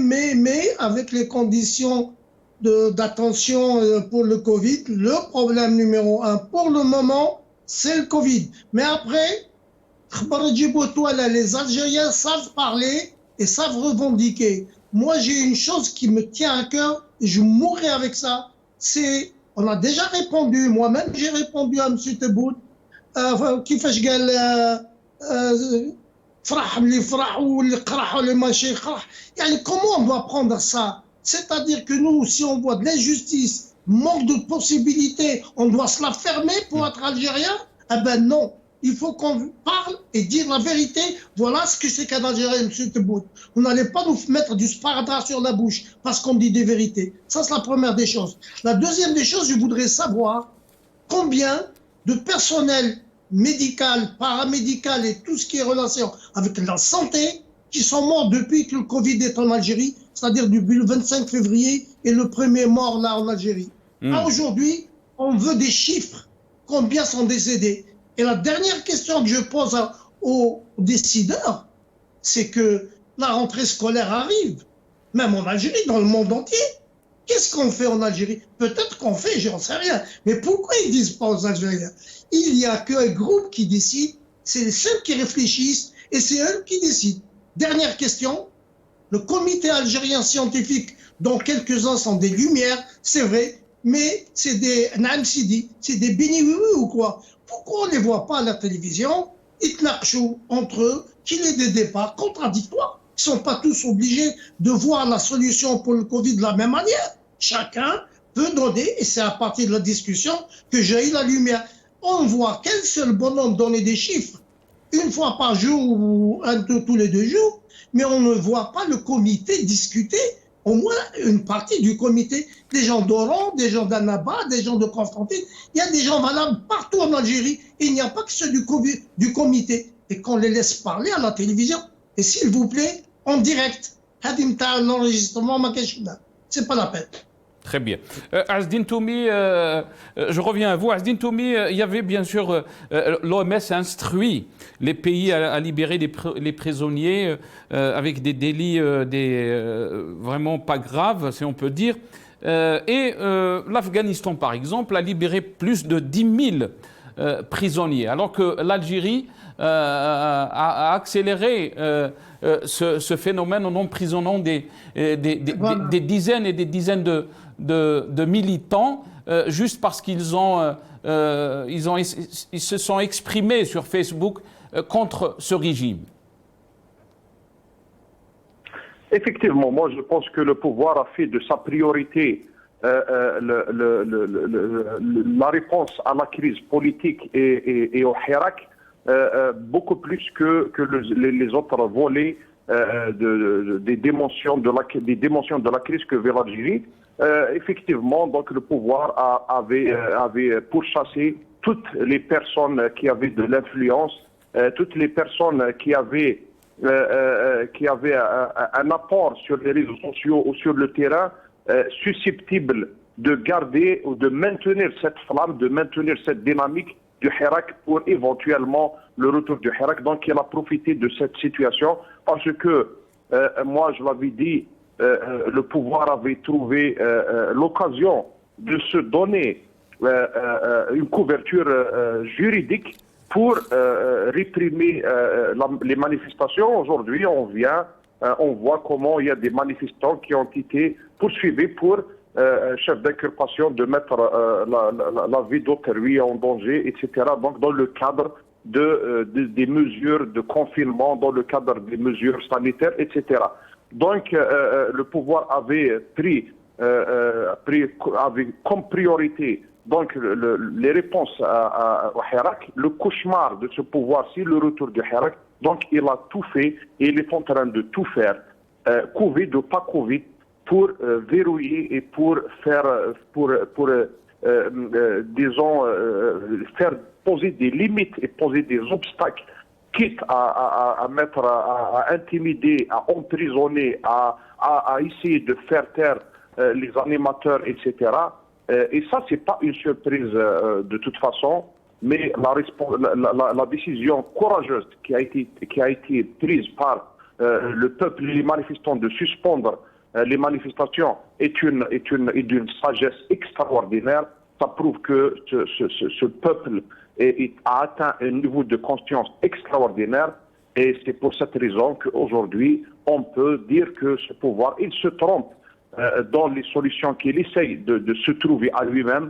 S2: avec les conditions d'attention pour le Covid. Le problème numéro 1 pour le moment, c'est le Covid. Mais après, les Algériens savent parler et savent revendiquer. Moi, j'ai une chose qui me tient à cœur et je mourrai avec ça. On a déjà répondu, moi-même j'ai répondu à M. Tebboune, كيفاش قال فرح اللي فرح واللي قرح واللي ماشي يقرح. Comment on doit prendre ça? C'est-à-dire que nous, si on voit de l'injustice, manque de possibilités, on doit se la fermer pour être algérien? Eh ben non. Il faut qu'on parle et dire la vérité. Voilà ce que c'est qu'un Algérien, M. Tebboune. Vous n'allez pas nous mettre du sparadrap sur la bouche parce qu'on dit des vérités. Ça, c'est la première des choses. La deuxième des choses, je voudrais savoir combien de personnel médical, paramédical et tout ce qui est relation avec la santé qui sont morts depuis que le Covid est en Algérie, c'est-à-dire depuis le 25 février et le premier mort là en Algérie. Aujourd'hui, on veut des chiffres. Combien sont décédés? Et la dernière question que je pose aux décideurs, c'est que la rentrée scolaire arrive, même en Algérie, dans le monde entier. Qu'est-ce qu'on fait en Algérie? Peut-être qu'on fait, j'en sais rien. Mais pourquoi ils ne disent pas aux Algériens? Il n'y a qu'un groupe qui décide, c'est les seuls qui réfléchissent et c'est eux qui décident. Dernière question, le comité algérien scientifique, dont quelques-uns sont des lumières, c'est vrai, mais c'est des Namsidi, c'est des Beni ou quoi? Pourquoi on ne les voit pas à la télévision? Ils tnachou entre eux, qu'il y ait des débats contradictoires. Ils ne sont pas tous obligés de voir la solution pour le Covid de la même manière. Chacun peut donner, et c'est à partir de la discussion que j'ai eu la lumière. On voit quel seul bonhomme donner des chiffres, une fois par jour ou tous les 2 jours, mais on ne voit pas le comité discuter. Au moins une partie du comité, des gens d'Oran, des gens d'Annaba, des gens de Constantine. Il y a des gens valables partout en Algérie. Et il n'y a pas que ceux du comité. Et qu'on les laisse parler à la télévision. Et s'il vous plaît, en direct. L'enregistrement, c'est pas la peine.
S1: Très bien. Azdine Toumi, je reviens à vous. Azdine Toumi, il y avait bien sûr, l'OMS instruit les pays à libérer les prisonniers avec des délits vraiment pas graves, si on peut dire. Et l'Afghanistan, par exemple, a libéré plus de 10 000 prisonniers, alors que l'Algérie a accéléré ce phénomène en emprisonnant des dizaines et des dizaines de militants juste parce qu'ils se sont exprimés sur Facebook contre ce régime.
S3: Effectivement, moi je pense que le pouvoir a fait de sa priorité la réponse à la crise politique et au Hirak beaucoup plus que les autres volets des dimensions de la crise que vit l'Algérie. Effectivement, donc le pouvoir avait pourchassé toutes les personnes qui avaient de l'influence, toutes les personnes qui avaient un apport sur les réseaux sociaux ou sur le terrain susceptible de garder ou de maintenir cette flamme, de maintenir cette dynamique du Hirak pour éventuellement le retour du Hirak. Donc il a profité de cette situation parce que, moi je l'avais dit, le pouvoir avait trouvé l'occasion de se donner une couverture juridique pour réprimer les manifestations. Aujourd'hui, on voit comment il y a des manifestants qui ont été poursuivis pour chef d'inculpation de mettre la vie d'autrui en danger, etc. Donc dans le cadre des mesures de confinement, dans le cadre des mesures sanitaires, etc. Donc le pouvoir avait pris comme priorité donc les réponses au Hirak, le cauchemar de ce pouvoir-ci, le retour du Hirak. Donc il a tout fait et il est en train de tout faire, Covid ou pas Covid, pour verrouiller et pour faire, disons, faire poser des limites et poser des obstacles, quitte à intimider, à emprisonner, à essayer de faire taire les animateurs, etc. Et ça, c'est pas une surprise de toute façon, mais la décision courageuse qui a été prise par le peuple et les manifestants de suspendre les manifestations est d'une sagesse extraordinaire. Ça prouve que ce peuple a atteint un niveau de conscience extraordinaire. Et c'est pour cette raison qu'aujourd'hui, on peut dire que ce pouvoir, il se trompe dans les solutions qu'il essaye de se trouver à lui-même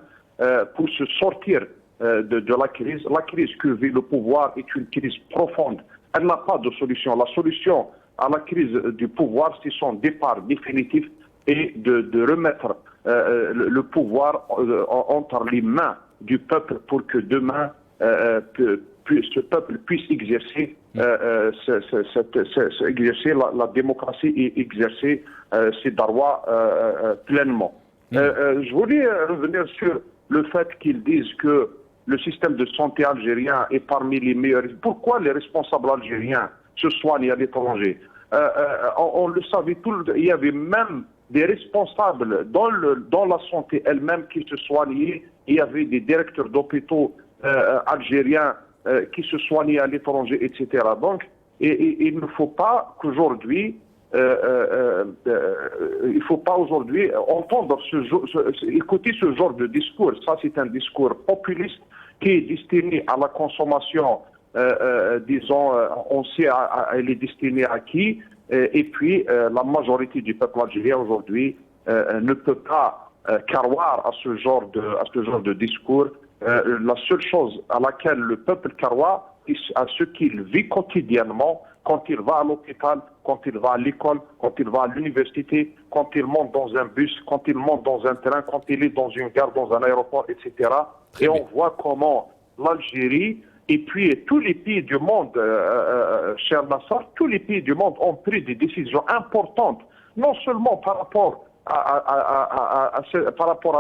S3: pour se sortir de la crise. La crise que vit le pouvoir est une crise profonde. Elle n'a pas de solution. La solution à la crise du pouvoir, c'est son départ définitif et de remettre le pouvoir entre les mains du peuple pour que demain ce peuple puisse exercer, exercer la démocratie et exercer ses droits pleinement. Je voulais revenir sur le fait qu'ils disent que le système de santé algérien est parmi les meilleurs. Pourquoi les responsables algériens se soignent à l'étranger? On le savait il y avait même des responsables dans la santé elle-même qui se soignaient. Il y avait des directeurs d'hôpitaux algériens qui se soignaient à l'étranger, etc. Donc, il ne faut pas qu'aujourd'hui, entendre écouter ce genre de discours. Ça, c'est un discours populiste qui est destiné à la consommation, disons, on sait elle est destinée à qui, et puis la majorité du peuple algérien aujourd'hui ne peut pas croire à ce genre de discours. La seule chose à laquelle le peuple croit, c'est à ce qu'il vit quotidiennement, quand il va à l'hôpital, quand il va à l'école, quand il va à l'université, quand il monte dans un bus, quand il monte dans un train, quand il est dans une gare, dans un aéroport, etc. Et on voit comment l'Algérie et puis tous les pays du monde, cher Nassar, tous les pays du monde ont pris des décisions importantes, non seulement par rapport à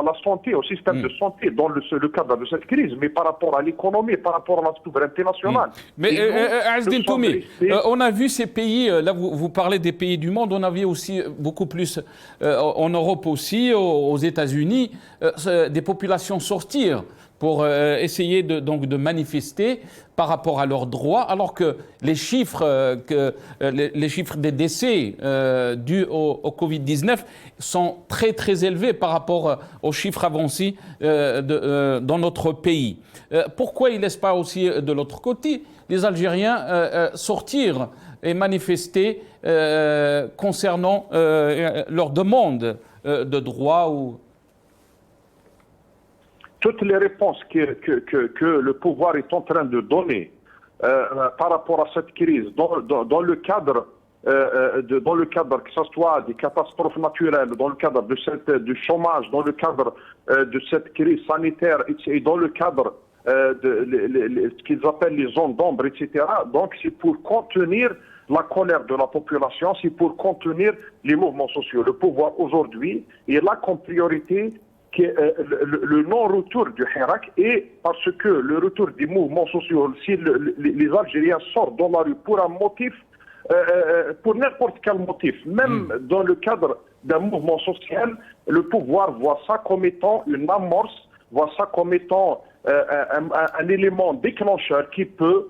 S3: la santé, au système de santé dans le cadre de cette crise, mais par rapport à l'économie, par rapport à la souveraineté nationale.
S1: Mais Azdin Toumi, on a vu ces pays, là vous parlez des pays du monde, on a vu aussi beaucoup plus en Europe aussi, aux États-Unis, des populations sortir pour essayer de manifester par rapport à leurs droits, alors que les chiffres des décès dus au Covid-19 sont très très élevés par rapport aux chiffres avancés dans notre pays. Pourquoi ils ne laissent pas aussi de l'autre côté les Algériens sortir et manifester concernant leurs demandes de droits ou...
S3: Toutes les réponses que le pouvoir est en train de donner par rapport à cette crise, dans le cadre que ce soit des catastrophes naturelles, dans le cadre du chômage, dans le cadre de cette crise sanitaire, et dans le cadre de ce qu'ils appellent les zones d'ombre, etc. Donc c'est pour contenir la colère de la population, c'est pour contenir les mouvements sociaux. Le pouvoir aujourd'hui est là comme priorité le non-retour du Hirak, et parce que le retour des mouvements sociaux, si les Algériens sortent dans la rue pour un motif, pour n'importe quel motif, même dans le cadre d'un mouvement social, le pouvoir voit ça comme étant une amorce, voit ça comme étant un élément déclencheur qui peut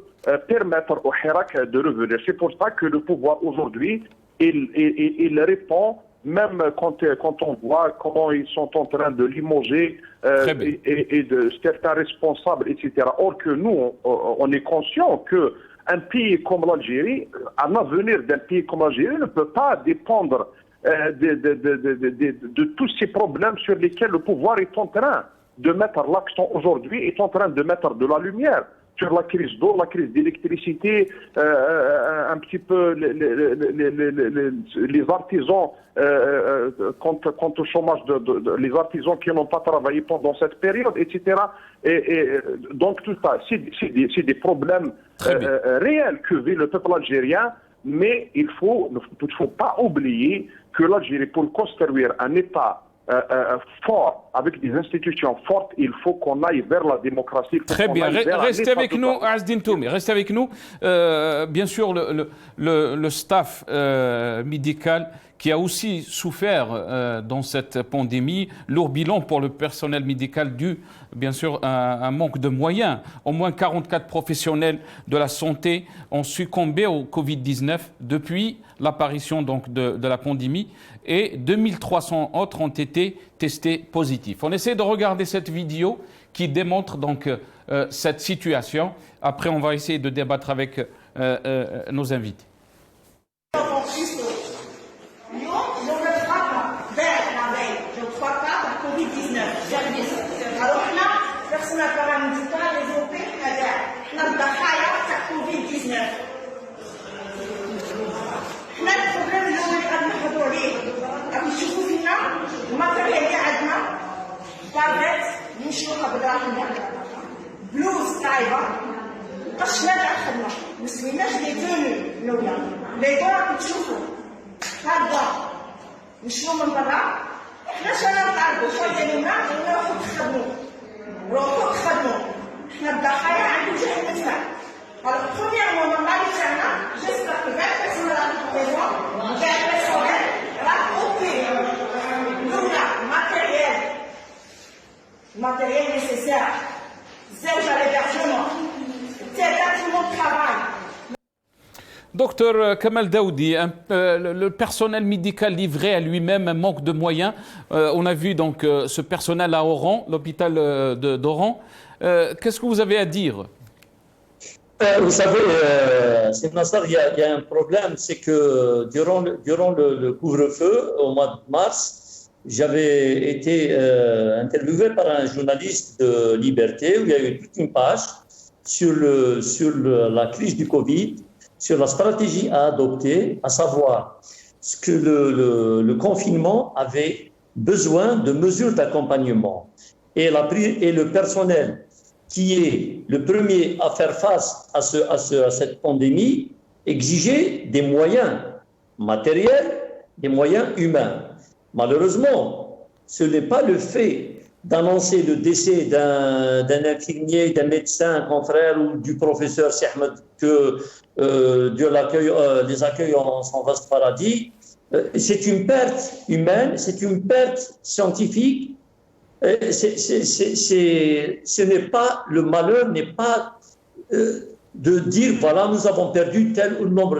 S3: permettre au Hirak de revenir. C'est pour ça que le pouvoir aujourd'hui, il répond. Même quand on voit comment ils sont en train de limoger et de certains responsables, etc. Or que nous, on est conscient qu'un pays comme l'Algérie, un avenir d'un pays comme l'Algérie ne peut pas dépendre de tous ces problèmes sur lesquels le pouvoir est en train de mettre l'accent aujourd'hui, est en train de mettre de la lumière sur la crise d'eau, la crise d'électricité, un petit peu les artisans, quant au chômage, les artisans qui n'ont pas travaillé pendant cette période, etc. Et donc tout ça, c'est des problèmes réels que vit le peuple algérien, mais il ne faut pas oublier que l'Algérie, pour construire un État fort, avec des institutions fortes, il faut qu'on aille vers la démocratie.
S1: Très bien, restez avec nous, Azdin Toumi, restez avec nous. Bien sûr, le staff médical qui a aussi souffert dans cette pandémie. Lourd bilan pour le personnel médical dû, bien sûr, à un manque de moyens. Au moins 44 professionnels de la santé ont succombé au Covid-19 depuis l'apparition donc de la pandémie et 2300 autres ont été testés positifs. On essaie de regarder cette vidéo qui démontre donc cette situation. Après, on va essayer de débattre avec nos invités.
S7: البيرسونال باراميديكال لي زوبي هذا حنا الضحايا تاع كوفيد 19 حنا البروبليم الاول اللي غادي نهضروا عليه راكم تشوفوا فينا الماتيريال اللي عندنا بافيت مشروحه بالراحه بلوز طايبه قشنا تاع الخدمه ما سويناش لي توني الاولى لي دون راكم تشوفوا هذا مشروع من برا حنا شنو نطالبوا شويه لينا نروحوا نخدموا روحوا خدموا حنا الضحايا عندهم جهه ندفع alors premièrement normalement تاعنا j'espère que 20 personnes راهم présents 20 personnes راهم اوكي الاولى matériel nécessaire زوجة l'hébergement الثالثه tout le monde travaille.
S1: Docteur Kamal Daoudi, le personnel médical livré à lui-même un manque de moyens. On a vu donc ce personnel à Oran, l'hôpital d'Oran. Qu'est-ce que vous avez à dire?
S6: Vous savez, Nasser, il y a un problème, c'est que durant le couvre-feu, au mois de mars, j'avais été interviewé par un journaliste de Liberté, où il y a eu toute une page sur la crise du Covid, sur la stratégie à adopter, à savoir ce que le confinement avait besoin de mesures d'accompagnement. Et le personnel qui est le premier à faire face à cette pandémie exigeait des moyens matériels, des moyens humains. Malheureusement, ce n'est pas le fait d'annoncer le décès d'un infirmier, d'un médecin, un confrère ou du professeur Sahmed que Dieu les accueille en son vaste paradis. C'est une perte humaine, c'est une perte scientifique. Ce n'est pas, le malheur n'est pas de dire voilà, nous avons perdu tel ou nombre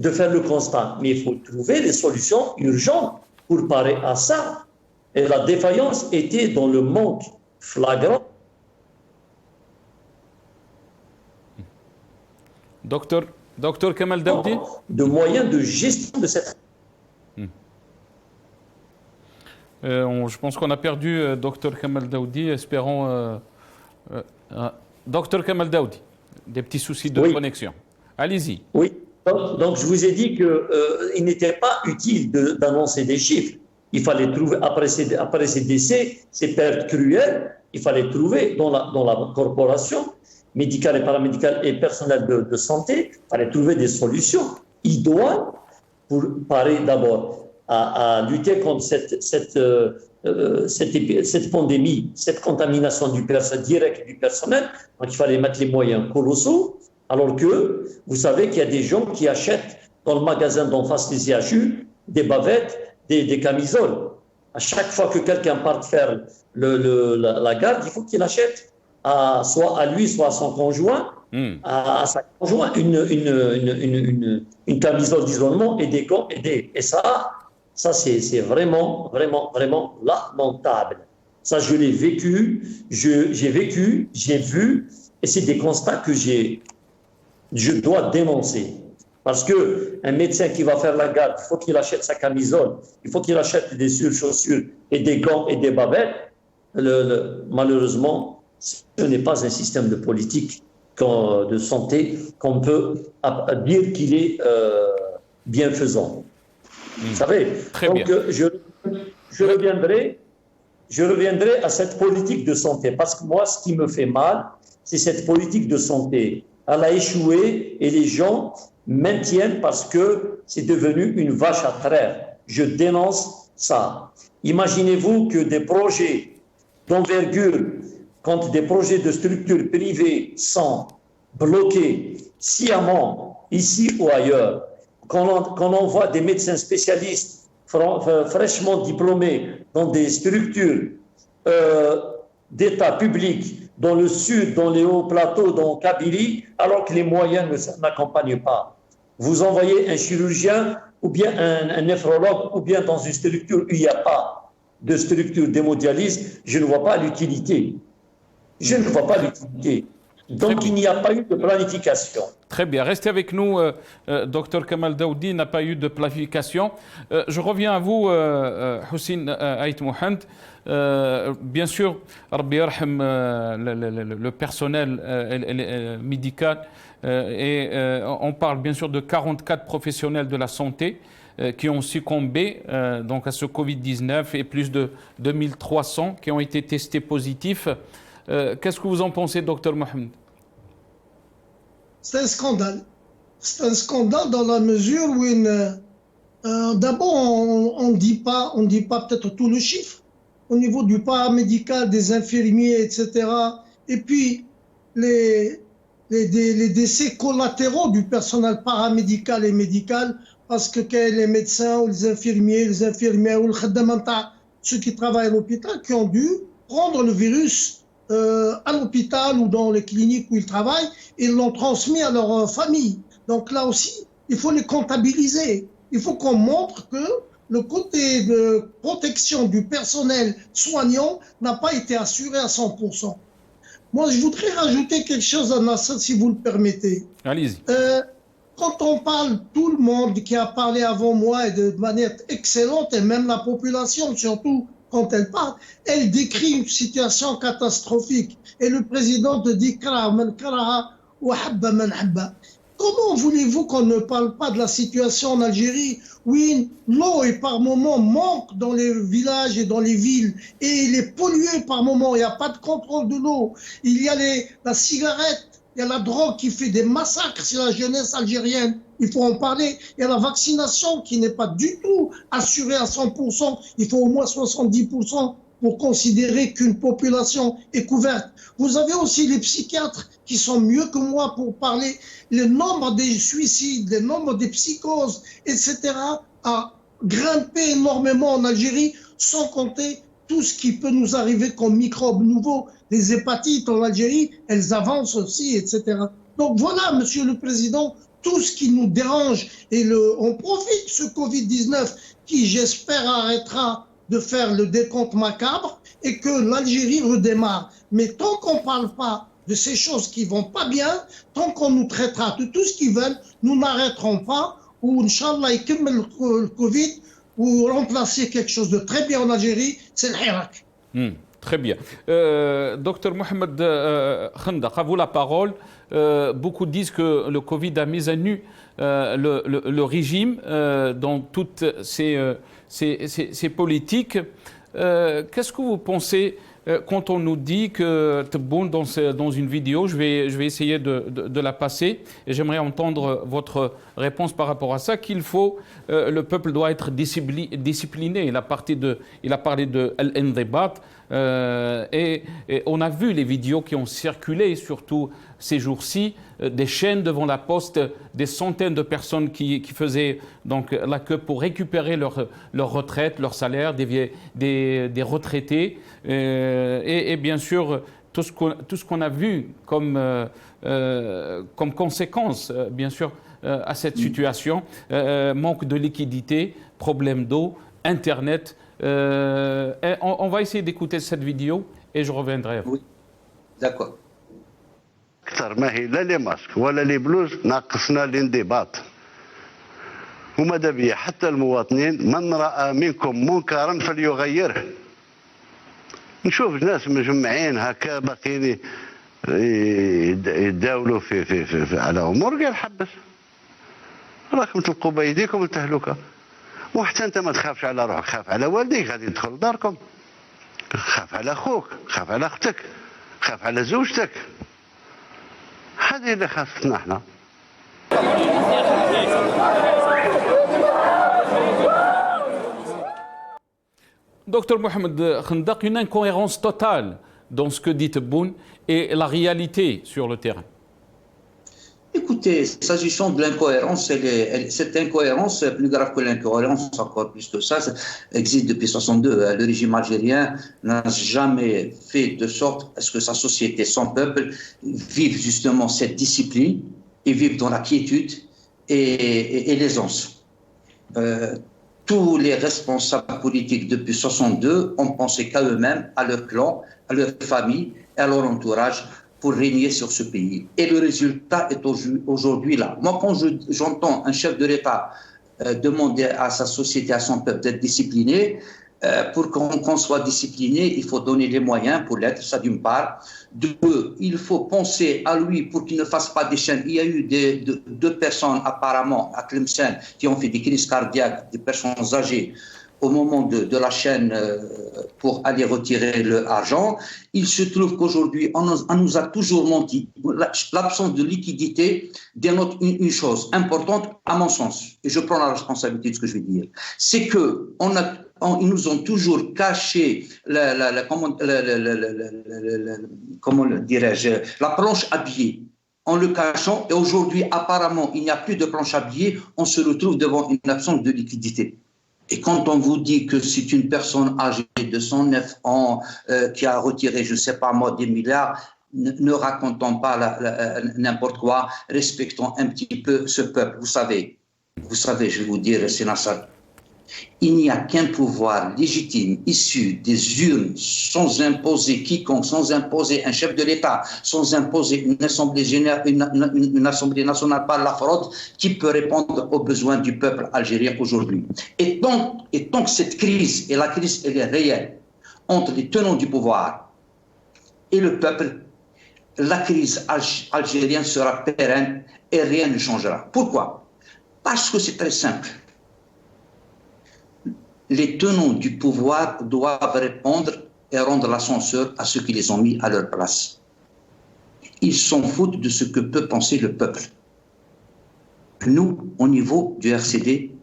S6: de faire le constat. Mais il faut trouver des solutions urgentes pour parer à ça. Et la défaillance était dans le manque flagrant.
S1: Docteur Kamal Daoudi,
S6: de moyens de gestion de cette...
S1: je pense qu'on a perdu Docteur Kamal Daoudi. Espérons... Docteur Kamal Daoudi, des petits soucis de connexion. Allez-y.
S6: Oui, donc je vous ai dit qu'il n'était pas utile d'annoncer des chiffres. Il fallait trouver, après ces décès, ces pertes cruelles, il fallait trouver dans la corporation médicale et paramédicale et personnel de santé, il fallait trouver des solutions idoines pour parer d'abord à lutter contre cette pandémie, cette contamination directe du personnel. Donc il fallait mettre les moyens colossaux, alors que vous savez qu'il y a des gens qui achètent dans le magasin d'en face des IHU des bavettes, des camisoles. À chaque fois que quelqu'un part faire la garde, il faut qu'il achète soit à lui, soit à son conjoint, à sa conjointe, une camisole d'isolement et des gants. Et ça c'est vraiment, vraiment, vraiment lamentable. Ça, je l'ai vécu, j'ai vu, et c'est des constats que je dois dénoncer. Parce qu'un médecin qui va faire la garde, il faut qu'il achète sa camisole, il faut qu'il achète des surchaussures et des gants et des bavettes. Malheureusement, ce n'est pas un système de politique de santé qu'on peut dire qu'il est bienfaisant. Vous savez, donc je reviendrai à cette politique de santé, parce que moi, ce qui me fait mal, c'est cette politique de santé. Elle a échoué et les gens maintiennent parce que c'est devenu une vache à traire. Je dénonce ça. Imaginez-vous que des projets d'envergure contre des projets de structures privées sont bloqués sciemment, ici ou ailleurs, qu'on envoie des médecins spécialistes fraîchement diplômés dans des structures d'État public dans le sud, dans les hauts plateaux, dans Kabylie, alors que les moyens n'accompagnent pas. Vous envoyez un chirurgien ou bien un néphrologue ou bien dans une structure où il n'y a pas de structure d'hémodialyse, je ne vois pas l'utilité. Je ne vois pas l'utilité. Donc il n'y a pas eu de planification.
S1: Très bien. Restez avec nous, Dr Kamal Daoudi, n'a pas eu de planification. Je reviens à vous, Houssine Aït Mohand. Bien sûr, Rabbi Yarham, le personnel médical, et on parle bien sûr de 44 professionnels de la santé qui ont succombé donc à ce Covid-19 et plus de 2300 qui ont été testés positifs. Qu'est-ce que vous en pensez, Dr Mohamed?
S2: C'est un scandale. C'est un scandale dans la mesure où d'abord on ne dit pas peut-être tout le chiffre au niveau du paramédical, des infirmiers, etc. Et puis les décès collatéraux du personnel paramédical et médical, parce que les médecins ou les infirmières ou ceux qui travaillent à l'hôpital qui ont dû prendre le virus à l'hôpital ou dans les cliniques où ils travaillent, ils l'ont transmis à leur famille. Donc là aussi, il faut les comptabiliser. Il faut qu'on montre que le côté de protection du personnel soignant n'a pas été assuré à 100%. Moi, je voudrais rajouter quelque chose à Nasser, si vous le permettez.
S1: Allez-y.
S2: Quand on parle, tout le monde qui a parlé avant moi et de manière excellente, et même la population surtout, quand elle parle, elle décrit une situation catastrophique. Et le président te dit comment voulez-vous qu'on ne parle pas de la situation en Algérie où l'eau est par moments manque dans les villages et dans les villes et il est pollué par moments, il n'y a pas de contrôle de l'eau, il y a la cigarette, il y a la drogue qui fait des massacres sur la jeunesse algérienne, il faut en parler. Il y a la vaccination qui n'est pas du tout assurée à 100%, il faut au moins 70% pour considérer qu'une population est couverte. Vous avez aussi les psychiatres qui sont mieux que moi pour parler. Le nombre des suicides, le nombre des psychoses, etc. a grimpé énormément en Algérie, sans compter tout ce qui peut nous arriver comme microbes nouveaux. Les hépatites en Algérie, elles avancent aussi, etc. Donc voilà, Monsieur le Président, tout ce qui nous dérange. Et on profite de ce Covid-19 qui, j'espère, arrêtera de faire le décompte macabre et que l'Algérie redémarre. Mais tant qu'on ne parle pas de ces choses qui ne vont pas bien, tant qu'on nous traitera de tout ce qu'ils veulent, nous n'arrêterons pas, ou Inch'Allah, le Covid, ou remplacer quelque chose de très bien en Algérie, c'est le Hirak.
S1: Très bien. Docteur Mohamed Khandaq, à vous la parole. Beaucoup disent que le Covid a mis à nu le régime dans toutes ces politiques. Qu'est-ce que vous pensez quand on nous dit que Tebboune, dans une vidéo, je vais essayer de la passer et j'aimerais entendre votre réponse par rapport à ça, qu'il faut, le peuple doit être discipliné. Il a parlé de Al-Indibat et on a vu les vidéos qui ont circulé, surtout ces jours-ci, des chaînes devant la poste, des centaines de personnes qui faisaient donc la queue pour récupérer leur retraite, leur salaire, des retraités. Et bien sûr, tout ce qu'on a vu comme conséquence, bien sûr, à cette situation, manque de liquidité, problème d'eau, Internet. On va essayer d'écouter cette vidéo et je reviendrai.
S5: Oui, d'accord.
S4: أكثر ما هي لا لي ماسك ولا لي بلوز ناقصنا الانضباط وماذا بيا حتى المواطنين من رأى منكم منكرا فليغيره. نشوف ناس مجمعين هكا باقيين يتداولوا في على امور قال حبس راكم تلقوا بايديكم التهلكه وحتى انت ما تخافش على روحك، خاف على والديك غادي يدخلوا داركم، خاف على اخوك، خاف على اختك، خاف على زوجتك. هذه اللي خاصتنا احنا.
S1: Docteur Mohamed Khandaq, une incohérence totale dans ce que dit Tebboune et la réalité sur le terrain.
S5: Écoutez, s'agissant de l'incohérence, cette incohérence est plus grave que l'incohérence, encore plus que ça existe depuis 62. Le régime algérien n'a jamais fait de sorte à ce que sa société, son peuple, vive justement cette discipline et vive dans la quiétude et l'aisance. Tous les responsables politiques depuis 62 ont pensé qu'à eux-mêmes, à leur clan, à leur famille et à leur entourage pour régner sur ce pays. Et le résultat est aujourd'hui là. Moi, quand j'entends un chef de l'État demander à sa société, à son peuple d'être discipliné, pour qu'on soit discipliné, il faut donner les moyens pour l'être, ça d'une part. Deux, il faut penser à lui pour qu'il ne fasse pas des chaînes. Il y a eu deux personnes apparemment à Tlemcen qui ont fait des crises cardiaques, des personnes âgées, au moment de la chaîne pour aller retirer l'argent. Il se trouve qu'aujourd'hui, on nous a toujours menti. L'absence de liquidité dénote une chose importante, à mon sens, et je prends la responsabilité de ce que je vais dire, c'est qu'ils nous ont toujours caché comment dirais-je, la planche à billets. En le cachant, et aujourd'hui, apparemment, il n'y a plus de planche à billets, on se retrouve devant une absence de liquidité. Et quand on vous dit que c'est une personne âgée de 109 ans qui a retiré, je ne sais pas moi, des milliards, ne racontons pas n'importe quoi, respectons un petit peu ce peuple. Vous savez, je vais vous dire, c'est Nassar, il n'y a qu'un pouvoir légitime issu des urnes, sans imposer quiconque, sans imposer un chef de l'État, sans imposer une assemblée générale, une assemblée nationale par la fraude, qui peut répondre aux besoins du peuple algérien aujourd'hui. Et tant que cette crise, et la crise elle est réelle, entre les tenants du pouvoir et le peuple, la crise algérienne sera pérenne et rien ne changera. Pourquoi? Parce que c'est très simple. Les tenants du pouvoir doivent répondre et rendre l'ascenseur à ceux qui les ont mis à leur place. Ils s'en foutent de ce que peut penser le peuple. Nous, au niveau du RCD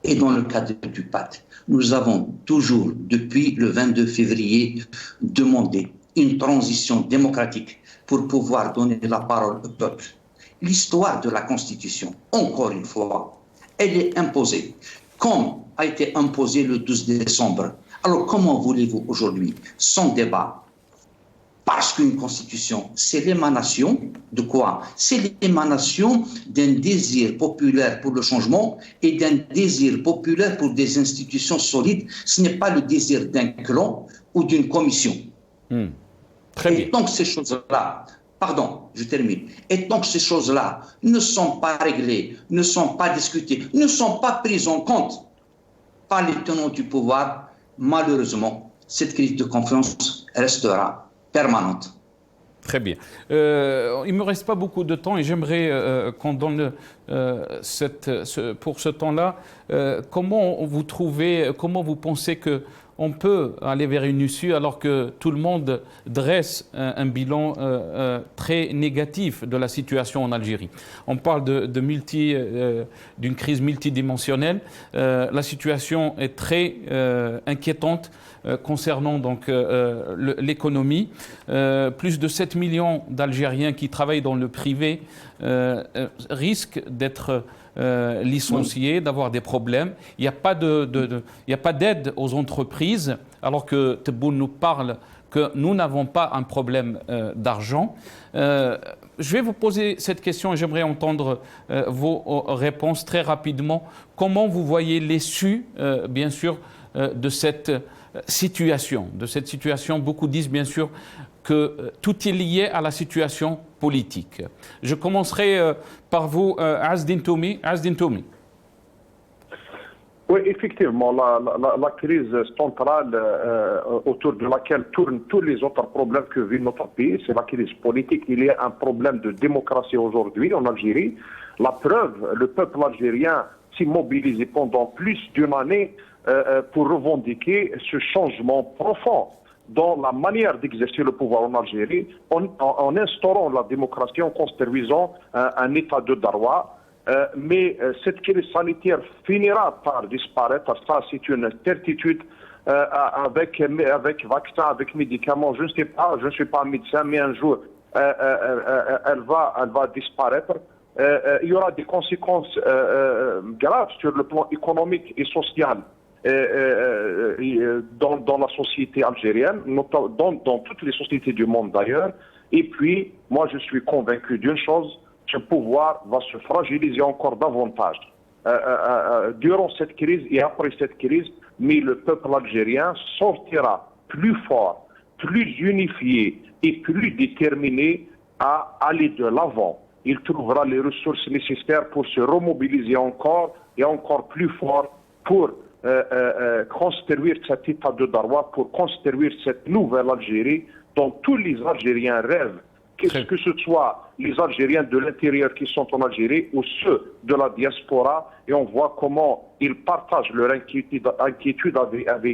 S5: et dans le cadre du PAD, nous avons toujours, depuis le 22 février, demandé une transition démocratique pour pouvoir donner la parole au peuple. L'histoire de la Constitution, encore une fois, elle est imposée, comme a été imposé le 12 décembre. Alors comment voulez-vous aujourd'hui, sans débat, parce qu'une constitution, c'est l'émanation de quoi? C'est l'émanation d'un désir populaire pour le changement et d'un désir populaire pour des institutions solides. Ce n'est pas le désir d'un clan ou d'une commission.
S1: Très bien.
S5: Et donc ces choses-là, pardon, je termine. Et donc ces choses-là ne sont pas réglées, ne sont pas discutées, ne sont pas prises en compte par les tenants du pouvoir. Malheureusement, cette crise de confiance restera permanente.
S1: Très bien. Il ne me reste pas beaucoup de temps et j'aimerais qu'on donne pour ce temps-là, comment vous pensez qu'on peut aller vers une issue alors que tout le monde dresse un bilan très négatif de la situation en Algérie. On parle d'une crise multidimensionnelle. La situation est très inquiétante concernant donc l'économie. Plus de 7 millions d'Algériens qui travaillent dans le privé risquent d'être licenciés, d'avoir des problèmes. Il n'y a pas d'aide aux entreprises, alors que Tebboune nous parle que nous n'avons pas un problème d'argent. Je vais vous poser cette question et j'aimerais entendre vos réponses très rapidement. Comment vous voyez l'issue, bien sûr, de cette situation? Beaucoup disent bien sûr que tout est lié à la situation politique. Je commencerai par vous, Azdin Toumi.
S3: Oui, effectivement, la crise centrale autour de laquelle tournent tous les autres problèmes que vit notre pays, c'est la crise politique. Il y a un problème de démocratie aujourd'hui en Algérie. La preuve, le peuple algérien s'est mobilisé pendant plus d'une année pour revendiquer ce changement profond dans la manière d'exercer le pouvoir en Algérie, en instaurant la démocratie, en construisant un état de droit. Mais cette crise sanitaire finira par disparaître, ça c'est une certitude, avec vaccin, avec médicaments, je ne sais pas, je ne suis pas médecin, mais un jour elle va disparaître. il y aura des conséquences graves sur le plan économique et social dans la société algérienne, dans toutes les sociétés du monde d'ailleurs. Et puis, moi je suis convaincu d'une chose, ce pouvoir va se fragiliser encore davantage durant cette crise et après cette crise, mais le peuple algérien sortira plus fort, plus unifié et plus déterminé à aller de l'avant. Il trouvera les ressources nécessaires pour se remobiliser encore et encore plus fort pour construire cet état de droit, pour construire cette nouvelle Algérie dont tous les Algériens rêvent, que ce soit les Algériens de l'intérieur qui sont en Algérie ou ceux de la diaspora, et on voit comment ils partagent leur inquiétude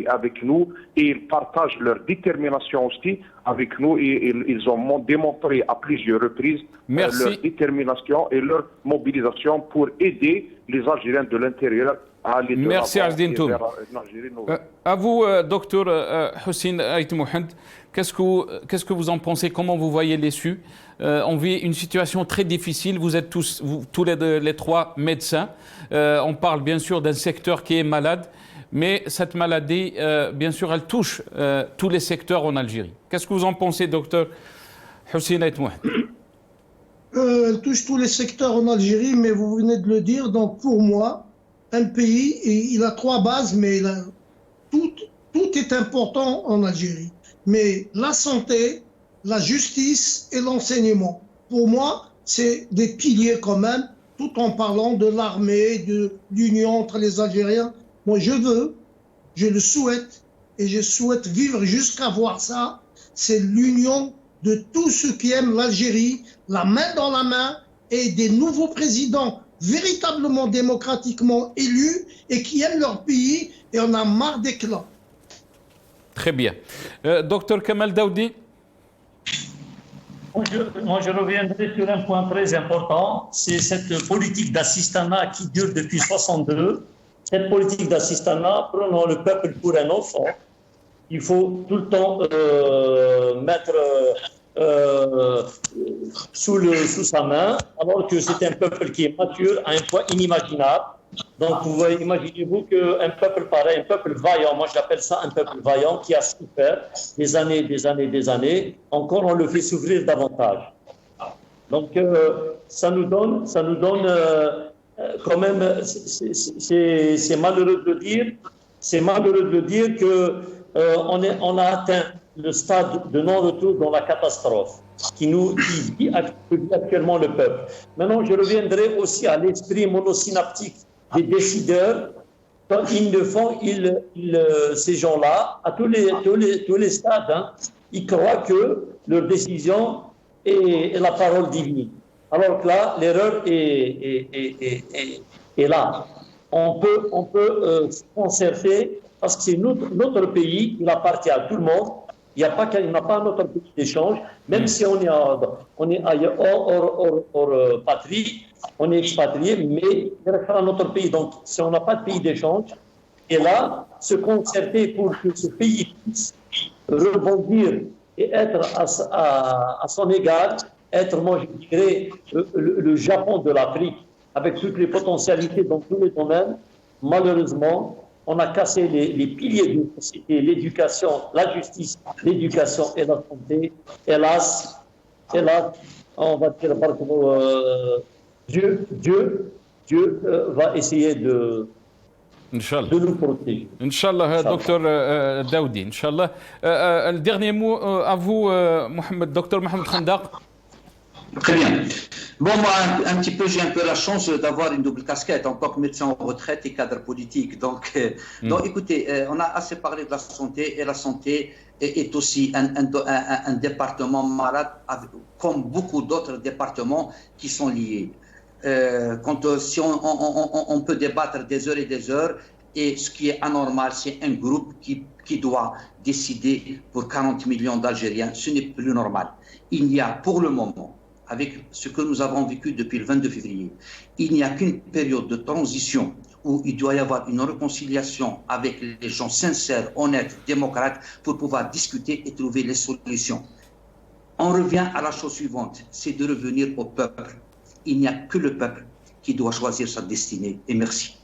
S3: avec nous et ils partagent leur détermination aussi avec nous, et ils ont démontré à plusieurs reprises leur détermination et leur mobilisation pour aider les Algériens de l'intérieur à aller de
S1: Merci Azdine Toum. À vous, docteur Hussein Ait Mohand, qu'est-ce que vous en pensez? Comment vous voyez l'issue? On vit une situation très difficile. Vous êtes tous les trois médecins. On parle bien sûr d'un secteur qui est malade, mais cette maladie, bien sûr, elle touche tous les secteurs en Algérie. Qu'est-ce que vous en pensez, docteur Hussein Ait Mohand?
S2: Elle touche tous les secteurs en Algérie, mais vous venez de le dire. Donc pour moi, un pays, il a trois bases, mais tout est important en Algérie. Mais la santé, la justice et l'enseignement, pour moi, c'est des piliers quand même, tout en parlant de l'armée, de l'union entre les Algériens. Moi, je le souhaite, et je souhaite vivre jusqu'à voir ça. C'est l'union de tous ceux qui aiment l'Algérie, la main dans la main, et des nouveaux présidents véritablement démocratiquement élus et qui aiment leur pays, et on a marre des clans.
S1: Très bien. Docteur Kamal Daoudi.
S6: Moi, je reviendrai sur un point très important, c'est cette politique d'assistanat qui dure depuis 1962. Cette politique d'assistanat, prenons le peuple pour un enfant. Il faut tout le temps mettre sous sa main, alors que c'est un peuple qui est mature à un point inimaginable. Donc, vous voyez, imaginez-vous qu'un peuple pareil, un peuple vaillant, moi je l'appelle ça un peuple vaillant, qui a souffert des années, encore on le fait souffrir davantage. Donc, ça nous donne quand même, c'est malheureux de le dire, on a atteint le stade de non-retour dans la catastrophe qui vit actuellement le peuple. Maintenant, je reviendrai aussi à l'esprit monosynaptique des décideurs. Quand ils le font, ces gens-là, à tous les stades, ils croient que leur décision est la parole divine. Alors que là, l'erreur est là. On peut se concerter parce que c'est notre pays, il appartient à tout le monde. Il n'a pas notre pays d'échange, même si on est ailleurs, hors patrie, on est expatrié, mais il restera notre pays. Donc, si on n'a pas de pays d'échange, et là, se concerter pour que ce pays puisse rebondir et être à son égard, être, moi je dirais, le Japon de l'Afrique, avec toutes les potentialités dans tous les domaines, malheureusement, on a cassé les piliers de la société, l'éducation, la justice, l'éducation et la santé. Hélas, on va dire par Dieu va essayer de nous protéger.
S1: Inch'Allah, docteur Daoudi. Inch'Allah. Le dernier mot à vous, docteur Mohamed Khandaq.
S5: Très bien. Bon, moi, un petit peu, j'ai un peu la chance d'avoir une double casquette en tant que médecin en retraite et cadre politique. Donc écoutez, on a assez parlé de la santé, et la santé est aussi un département malade, comme beaucoup d'autres départements qui sont liés. Si on peut débattre des heures et des heures, et ce qui est anormal, c'est un groupe qui doit décider pour 40 millions d'Algériens. Ce n'est plus normal. Il y a pour le moment, avec ce que nous avons vécu depuis le 22 février, il n'y a qu'une période de transition où il doit y avoir une réconciliation avec les gens sincères, honnêtes, démocrates, pour pouvoir discuter et trouver les solutions. On revient à la chose suivante, c'est de revenir au peuple. il n'y a que le peuple qui doit choisir sa destinée. Et merci.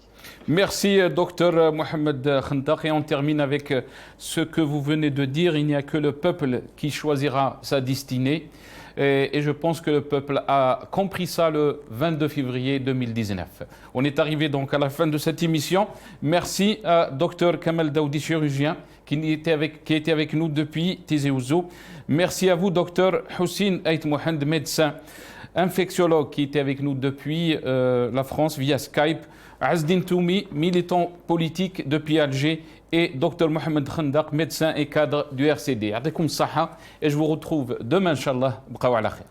S1: Merci, docteur Mohamed Khandaq. Et on termine avec ce que vous venez de dire. Il n'y a que le peuple qui choisira sa destinée. Et je pense que le peuple a compris ça le 22 février 2019. On est arrivé donc à la fin de cette émission. Merci à docteur Kamal Daoudi, chirurgien, qui était avec nous depuis Tizi Ouzou. Merci à vous, docteur Houssine Ait Mohand, médecin infectiologue, qui était avec nous depuis la France via Skype. Azdin Toumi, militant politique depuis Alger, et Dr Mohamed Khandaq, médecin et cadre du RCD. Adekoum Saha, et je vous retrouve demain, Inch'Allah. Bqaw ala khair.